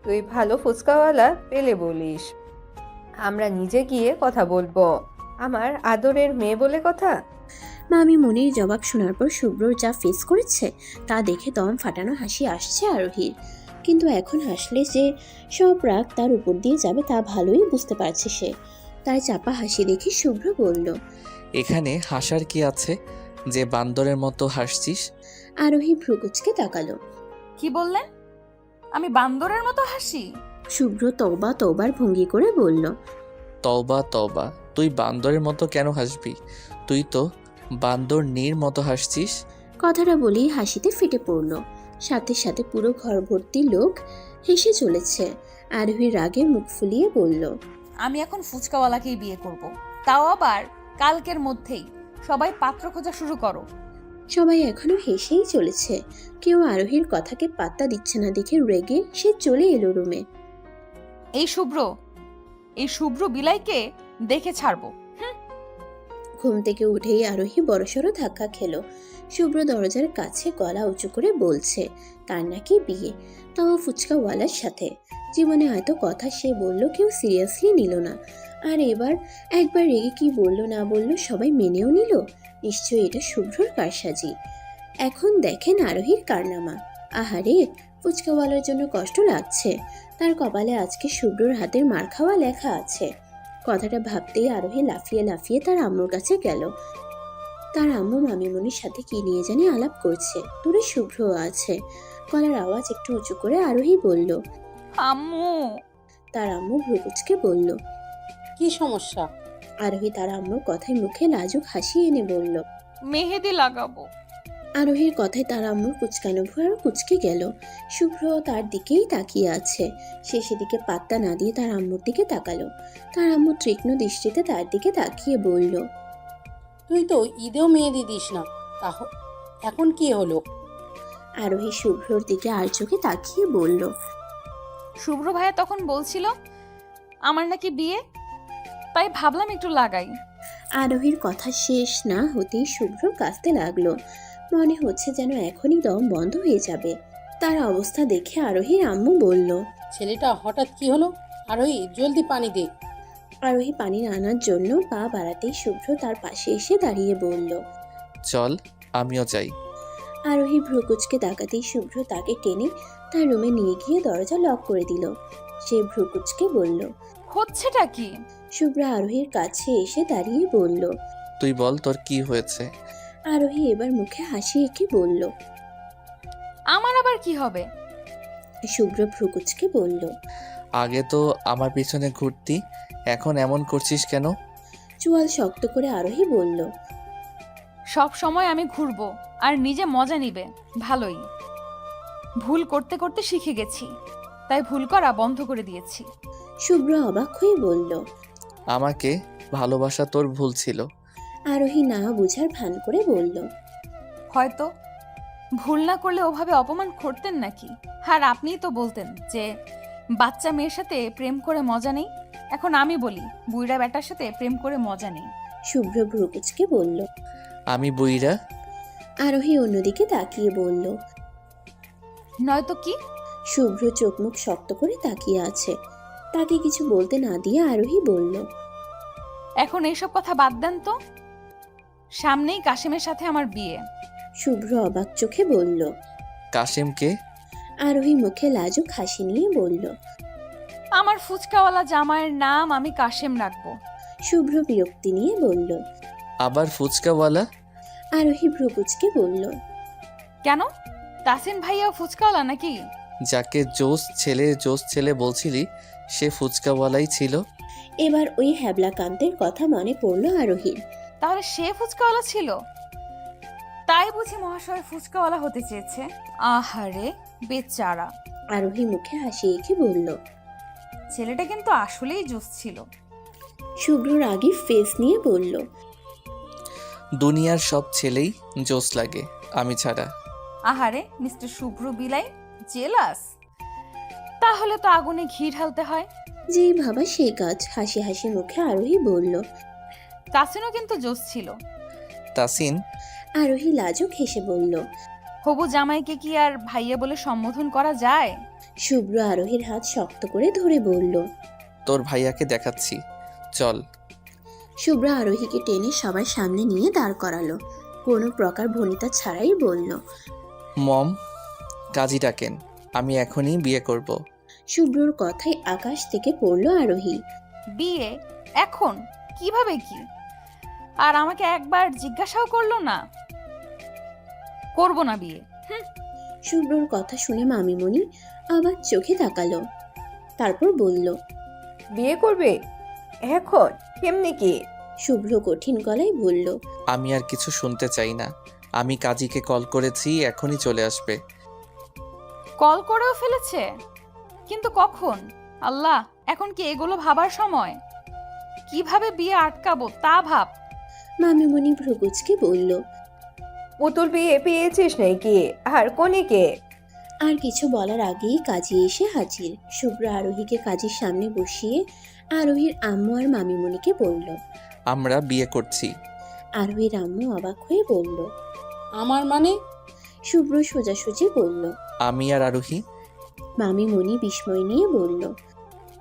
তুই ভালো ফুচকাওয়ালা পেলে বলিস, আমরা নিজে গিয়ে কথা বলবো। আমার আদরের মেয়ে বলে কথা। মামিমণির জবাব শোনার পর শুভ্রর যা ফেস করেছে তা দেখে দম ফাটানো হাসি আসছে আরোহীর। কিন্তু এখন হাসলে যে সব রাগ তার উপর দিয়ে যাবে তা ভালোই বুঝতে পারছে সে। তার চাপা হাসি দেখে শুভ্র বলল, এখানে হাসার কি আছে যে বান্দরের মতো হাসছিস? আরোহী ভ্রুকুচকে তাকালো। কি বললেন? আমি বান্দরের মতো হাসি? শুভ্র তওবা তওবার ভঙ্গি করে বলল, তওবা তওবা, তুই বান্দরের মতো কেন হাসবি? তুই তো বান্দর নীর মতো হাসছিস। কথাটা বলেই হাসিতে ফেটে পড়ল। সাথে সাথে পুরো ঘর ভর্তি লোক হেসে চলেছে। আরোহীর রাগে মুখ ফুলিয়ে বলল, আমি এখন ফুচকাওয়ালাকেই বিয়ে করব, তাও আবার কালকের মধ্যেই। সবাই পাত্র খোঁজা শুরু করো। সবাই এখনো হেসেই চলেছে। কেউ আরোহীর কথাকে পাত্তা দিচ্ছে না দেখে রেগে সে চলে এলো রুমে। এই শুভ্র বিলাইকে দেখে ছাড়বো। ঘুম থেকে উঠেই আরোহী বড়সড় ধাক্কা খেলো। শুভ্র দরজার কাছে গলা উঁচু করে বলছে তার নাকি বিয়ে, তাও ফুচকাওয়ালার সাথে। জীবনে হয়তো কথা সে বলল কেউ সিরিয়াসলি নিল না, আর এবার একবার রেগে কি বলল না বলল সবাই মেনেও নিল। নিশ্চয়ই এটা শুভ্রর কারসাজি। এখন দেখেন আরোহীর কারনামা। আহারে, ফুচকাওয়ালার জন্য কষ্ট লাগছে। তার কপালে আজকে শুভ্রর হাতের মার খাওয়া লেখা আছে। কথাটা ভাবতেই আরোহী লাফিয়ে লাফিয়ে তার আম্মুর কাছে গেল। তার আম্মু মামিমণির সাথে কি নিয়ে জানি আলাপ করছে। দূরে শুভ্রও আছে। গলার আওয়াজ একটু উঁচু করে আরোহী বলল। আম্মু। তার আম্মু ভ্রুকুচকে বলল। কি সমস্যা? আরোহী তার আম্মুর কথায় মুখে লাজুক হাসি এনে বলল। মেহেদি লাগাবো। আরোহীর কথায় তার আম্মুর কুচকানো ভুঁ আরো কুচকে গেল। শুভ্র তার দিকেই তাকিয়ে আছে। সে সেদিকে পাত্তা না দিয়ে তার আম্মুর দিকে তাকালো। তার আম্মু তীক্ষ্ণ দৃষ্টিতে তার দিকে তাকিয়ে বলল। তুই তো ঈদেও মেহেদি দিস না, এখন কি হলো? আরোহী শুভ্রর দিকে আর চোখে তাকিয়ে বলল। শুভ্র ভাইয়া তখন বলছিল আমার নাকি বিয়ে, তাই ভাবলাম একটু লাগাই। আরোহীর কথা শেষ না হতেই শুভ্র কাঁদতে লাগলো। মনে হচ্ছে যেন এখনই দম বন্ধ হয়ে যাবে। তার অবস্থা দেখে আরোহীর আম্মু বলল। ছেলেটা হঠাৎ কি হলো? আরোহী, জলদি পানি দে। আরোহী পানি আনার জন্য পা বাড়াতেই শুভ্র তার পাশে এসে দাঁড়িয়ে বলল। চল, আমিও যাই। আরোহী ভ্রুকুচকে তাকাতেই শুভ্র তাকে টেনে তার রুমে নিয়ে গিয়ে দরজা লক করে দিল। সে ভ্রুকুচকে বলল। হচ্ছেটা কি? শুভ্র আরোহীর কাছে এসে দাঁড়িয়ে বলল। তুই বল তোর কি হয়েছে। আরোহী এবার মুখে হাসি এঁকে বলল। আমার আবার কি হবে? শুভ্র ভ্রুকুচকে বলল। আগে তো আমার পিছনে ঘুরতি, এখন এমন করছিস কেন? চুয়াল শক্ত করে আরোহী বলল। সব সময় আমি ঘুরবো আর নিজে মজা নিবে, ভালোই। ভুল করতে করতে শিখে গেছি, তাই ভুল করা বন্ধ করে দিয়েছি। শুভ্র অবাক হয়ে বলল। আমাকে ভালোবাসা তোর ভুল ছিল। আরোহী না বুঝার ভান করে বলল। হয়তো ভুল না করলে ওভাবে অপমান করতেন নাকি? আর আপনিই তো বলতেন যে বাচ্চা মেয়ের সাথে প্রেম করে মজা নেই। এখন আমি বলি বুইড়া বেটার সাথে প্রেম করে মজা নেই। শুভ্র ভ্রুকুচকে বলল। আমি বুইরা? আরোহী অন্যদিকে তাকিয়ে বলল। নয়তো কি? শুভ্র চোখ মুখ শক্ত করে তাকিয়ে আছে। তাকে কিছু বলতে না দিয়ে আরোহী বলল। এখন এইসব কথা বাদ দেন তো, সামনেই কাশিমের সাথে আমার বিয়ে। শুভ্র অবাক চোখে বলল। কাশিমকে? আরোহী মুখে লাজুক হাসি নিয়ে বলল। আমার ফুচকাওয়ালা জামাইয়ের নাম আমি কাশেম রাখবো। শুভ্র বিরক্তি নিয়ে বলল। আবার ফুচকাওয়ালা? আরোহী ভ্রুকুচকে বলল। কেন, তাসিন ভাইয়া ফুচকাওয়ালা নাকি? যাকে জোস ছেলে বলছিলি সে ফুচকাওয়ালাই ছিল। এবার ওই হ্যাবলাকান্তের কথা মনে পড়ল আরোহীর। তাহলে সে ফুচকাওয়ালা ছিল? তাই বুঝি মহাশয় ফুচকাওয়ালা হতে চেয়েছে? আহারে বেচারা। আরোহী মুখে হাসি এঁকে বলল। ছেলেটা কিন্তু আসলেই জোস ছিল। শুভ্র রাগী ফেস নিয়ে বলল। দুনিয়ার সব ছেলেই জোস লাগে, আমি ছাড়া। আহারে মিস্টার শুভ্র বিলাই জেলাস? তাহলে তো আগুনে ঘি ঢালতে হয়। যেই ভাবা সেই কাজ। হাসি হাসি মুখে আরোহী বলল। তাসিনও কিন্তু জোস ছিল। তাসিন? আরোহী লাজুক হেসে বলল। হবু জামাইকে কি আর ভাইয়া বলে সম্বোধন করা যায়? শুভ্র আরোহীর হাত শক্ত করে ধরে বলল। তোর ভাইয়াকে দেখাচ্ছি, চল। শুভ্র আরোহীকে টেনে সবার সামনে নিয়ে দাঁড় করালো। কোনো প্রকার ভনিতা ছাড়াই বলল। মম, কাজী ডাকেন, আমি এখনই বিয়ে করব। শুভ্রর কথায় আকাশ থেকে পড়ল আরোহী। বিয়ে এখন? কিভাবে কি? আর আমাকে একবার জিজ্ঞাসাও করলো না। করব না বিয়ে। শুভ্রর কথা শুনে মামিমণি আবার চোখে তাকালো। তারপর বলল। বিয়ে করবে এখন? কেমনি কি? শুভ্র কঠিন গলায় বলল। আমি আর কিছু শুনতে চাই না। আমি কাজীকে কল করেছি, এখনই চলে আসবে। কল করেও ফেলেছে? কিন্তু কখন? আল্লাহ, এখন কি এগুলো ভাবার সময়? কিভাবে বিয়ে আটকাবো তা ভাব। মামিমণি ভ্রুকুচকে বলল। পুতুল বিয়ে পেয়েছিস নাকি? আর কনেকে? আর কিছু বলার আগেই কাজী এসে হাজির। শুভ্র আরোহীকে কাজীর সামনে বসিয়ে আরোহীর আম্মু আর মামিমণিকে বলল। আমরা বিয়ে করছি। আরোহীর আম্মু অবাক হয়ে বলল। আমার মানে? শুভ্র সোজাসুজি বলল। আমি আর আরোহী মামিমণি বিস্ময় নিয়ে বলল,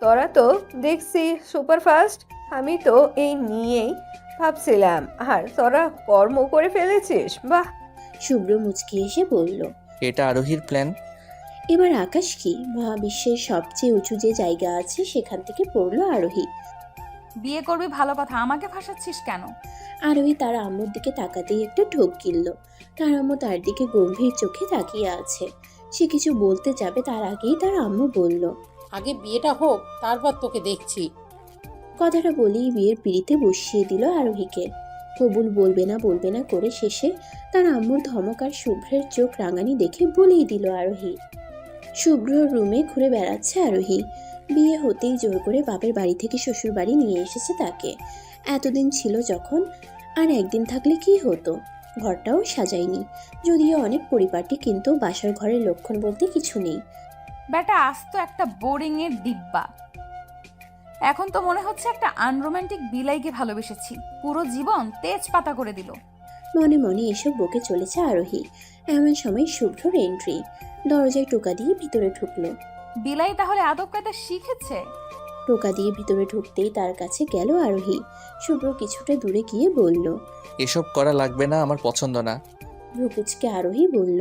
তোরা তো দেখছি সুপারফাস্ট। আমি তো এই নিয়েই ভাবছিলাম, আর তোরা কর্ম করে ফেলেছিস, বাহ। শুভ্র মুচকি এসে বলল, এটা আরোহীর প্ল্যান। এবার আকাশ কি মহাবিশ্বের সবচেয়ে উঁচু যে জায়গা আছে সেখান থেকে পড়লো আরোহী। বিয়ে করবি ভালো কথা, আমাকে ফাঁসাচ্ছিস কেন? আরোহী তার আম্মুর দিকে তাকাতেই একটা ঢোক গিলল। তার আম্মু তার দিকে গম্ভীর চোখে তাকিয়ে আছে। সে কিছু বলতে যাবে তার আগেই তার আম্মু বলল, আগে বিয়েটা হোক, তারপর তোকে দেখছি। কথাটা বলেই বিয়ের পিড়িতে বসিয়ে দিল আরোহীকে। কবুল বলবে না করে শেষে তার আম্মুর ধমক আর শুভ্রের চোখ রাঙানি দেখে বলেই দিল আরোহী। শুভ্রর রুমে ঘুরে বেড়াচ্ছে আরোহী। বিয়ে হতেই জোর করে বাপের বাড়ি থেকে শ্বশুর বাড়ি নিয়ে এসেছে তাকে। এতদিন ছিল যখন, আর একদিন থাকলে কি হতো। ঘরটাও সাজায়নি, যদিও অনেক পরিপাটি, কিন্তু বাসার ঘরের লক্ষণ বলতে কিছু নেই। বেটা আস্ত একটা বোরিং এর ডিব্বা। এখন তো মনে হচ্ছে একটা আনরোম্যান্টিক বিলাইকে ভালোবেসেছি, পুরো জীবন তেজপাতা করে দিল। মনে মনে এসব বকে চলেছে আরোহী। এমন সময় শুভ্রর এন্ট্রি। দরজায় টোকা দিয়ে ভিতরে ঢুকলো। বিলাই তাহলে আদব কায়দা শিখেছে। টোকা দিয়ে ভিতরে ঢুকতেই তার কাছে গেল আরোহী। শুভ্র কিছুটা দূরে গিয়ে বলল, এসব করা লাগবে না, আমার পছন্দ না। ভ্রুকুচকে আরোহী বলল,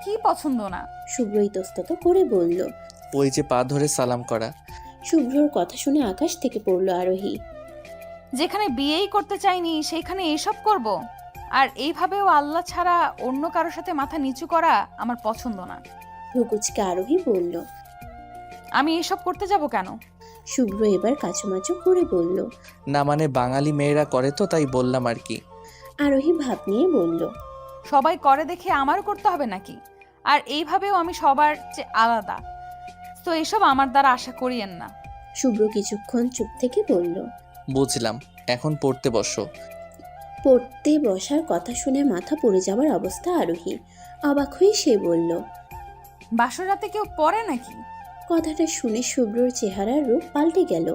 কি পছন্দ না? শুভ্র ইতস্তত করে বলল। ওই যে পা ধরে সালাম করা। শুভ্রর কথা শুনে আকাশ থেকে পড়ল আরোহী। যেখানে বিয়েই করতে চাইনি সেইখানে এসব করব? আর এইভাবেও আল্লাহ ছাড়া অন্য কারোর সাথে মাথা নিচু করা আমার পছন্দ না। ভ্রুকুচকে আরোহী বলল। আমি এসব করতে যাব কেন? শুভ্র এবার কাচুমাচু করে বলল। না মানে বাঙালি মেয়েরা করে তো, তাই বললাম আর কি। আরোহী ভাব নিয়ে বলল, সবাই করে দেখে আমারও করতে হবে নাকি? আর এইভাবেও আমি সবার চেয়ে আলাদা, তো এসব আমার দ্বারা আশা করিয়েন না। শুভ্র কিছুক্ষণ চুপ থেকে বলল, বুঝলাম, এখন পড়তে বসো। পড়তে বসার কথা শুনে মাথা পড়ে যাওয়ার অবস্থা আরোহী। অবাক হয়ে সে বলল, বাসর রাতে কেউ পড়ে নাকি? কথাটা শুনে শুভ্রর চেহারার রূপ পাল্টে গেল।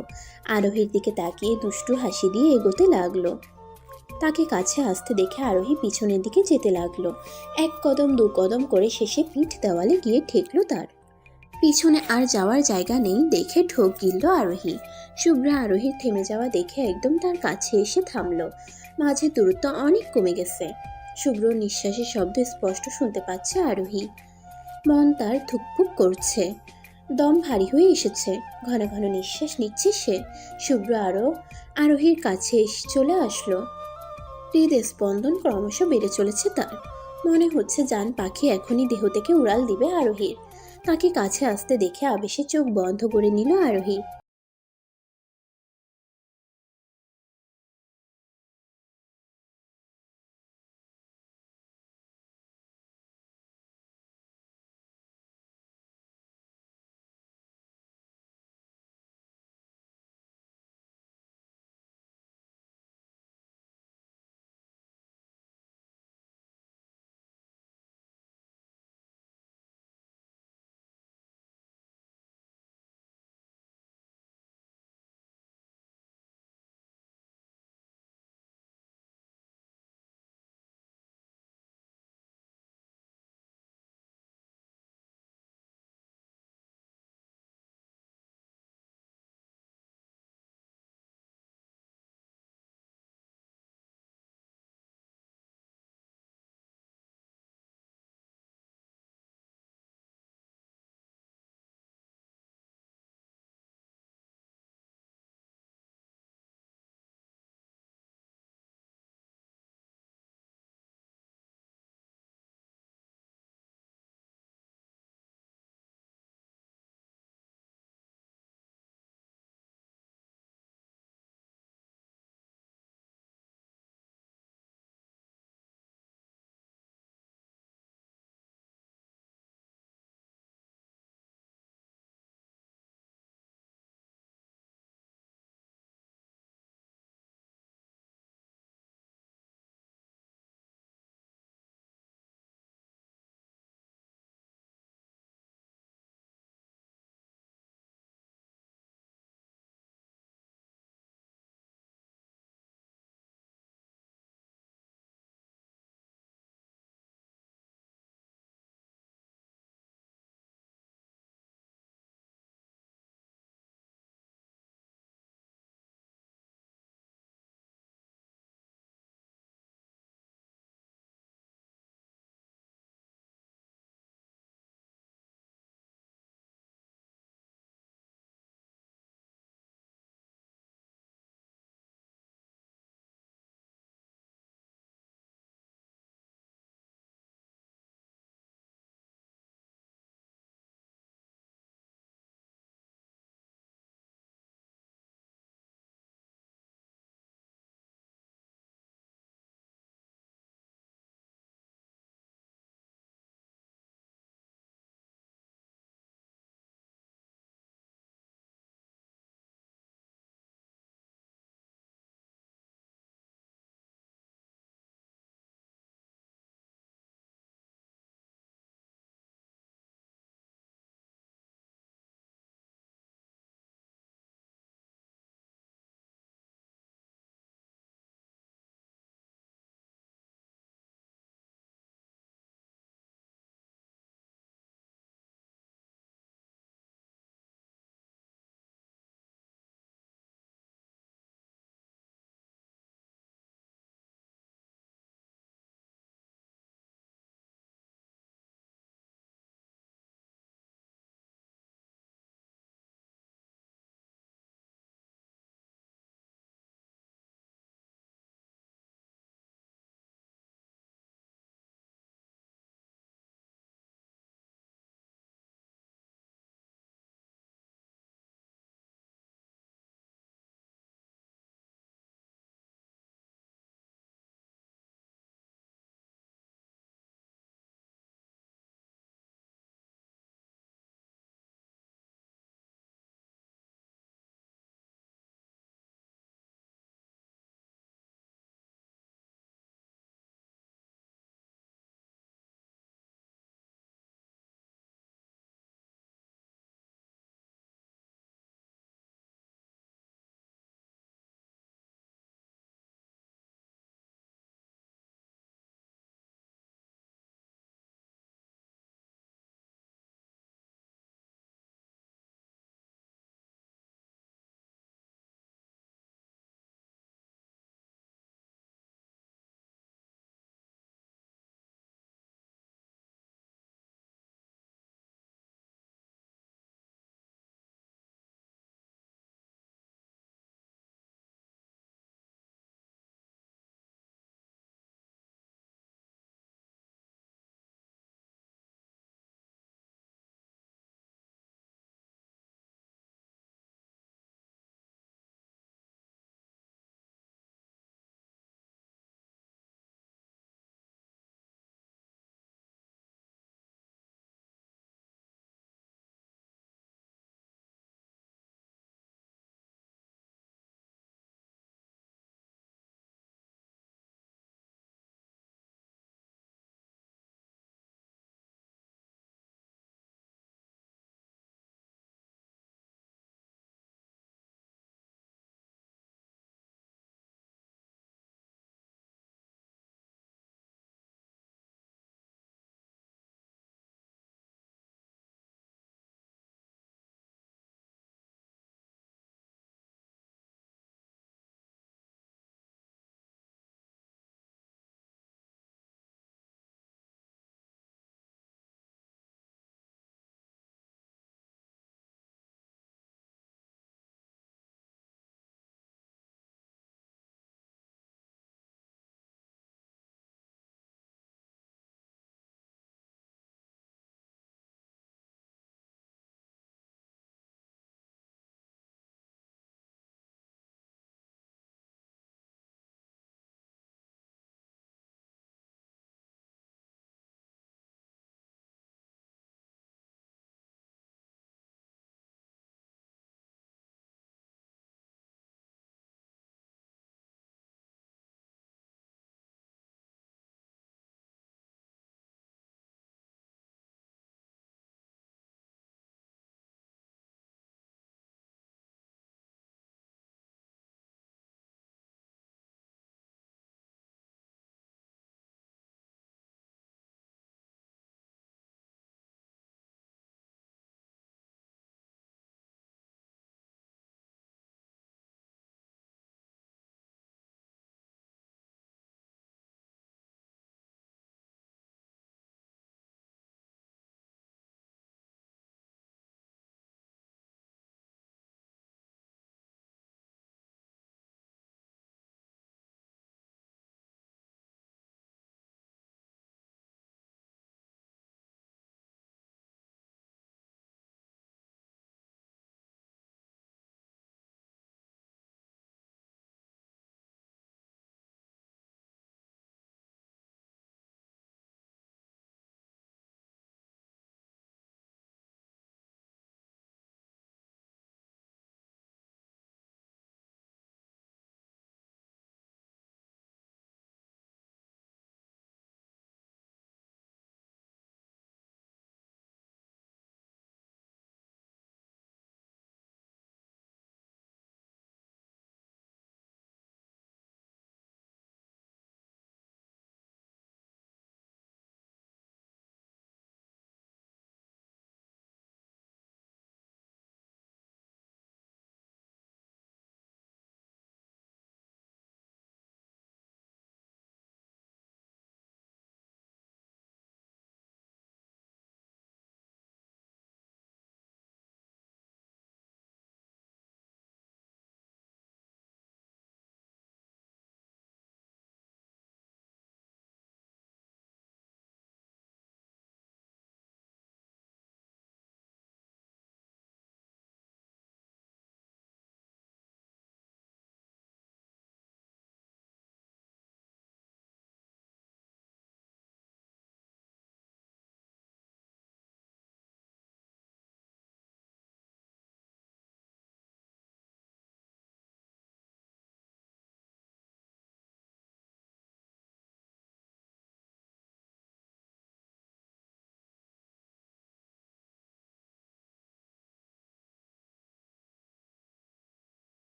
আরোহীর দিকে তাকিয়ে দুষ্টু হাসি দিয়ে এগোতে লাগলো। তাকে কাছে আসতে দেখে আরোহী পিছনের দিকে যেতে লাগলো। এক কদম দু কদম করে শেষে পিঠ দেওয়ালে গিয়ে ঠেকলো তার। পিছনে আর যাওয়ার জায়গা নেই দেখে ঢোক গিলল আরোহী। শুভ্রা আরোহীর থেমে যাওয়া দেখে একদম তার কাছে এসে থামলো। মাঝে দূরত্ব অনেক কমে গেছে। শুভ্রর নিঃশ্বাসের শব্দ স্পষ্ট শুনতে পাচ্ছে আরোহী। মন তার ধুকপুক করছে, দম ভারী হয়ে এসেছে। ঘন ঘন নিঃশ্বাস নিচ্ছে সে। শুভ্র আরোহীর কাছে চলে আসলো। হৃদস্পন্দন ক্রমশ বেড়ে চলেছে তার। মনে হচ্ছে জান পাখি এখনই দেহ থেকে উড়াল দিবে আরোহীর। তাকে কাছে আসতে দেখে আবেশে চোখ বন্ধ করে নিল আরোহী।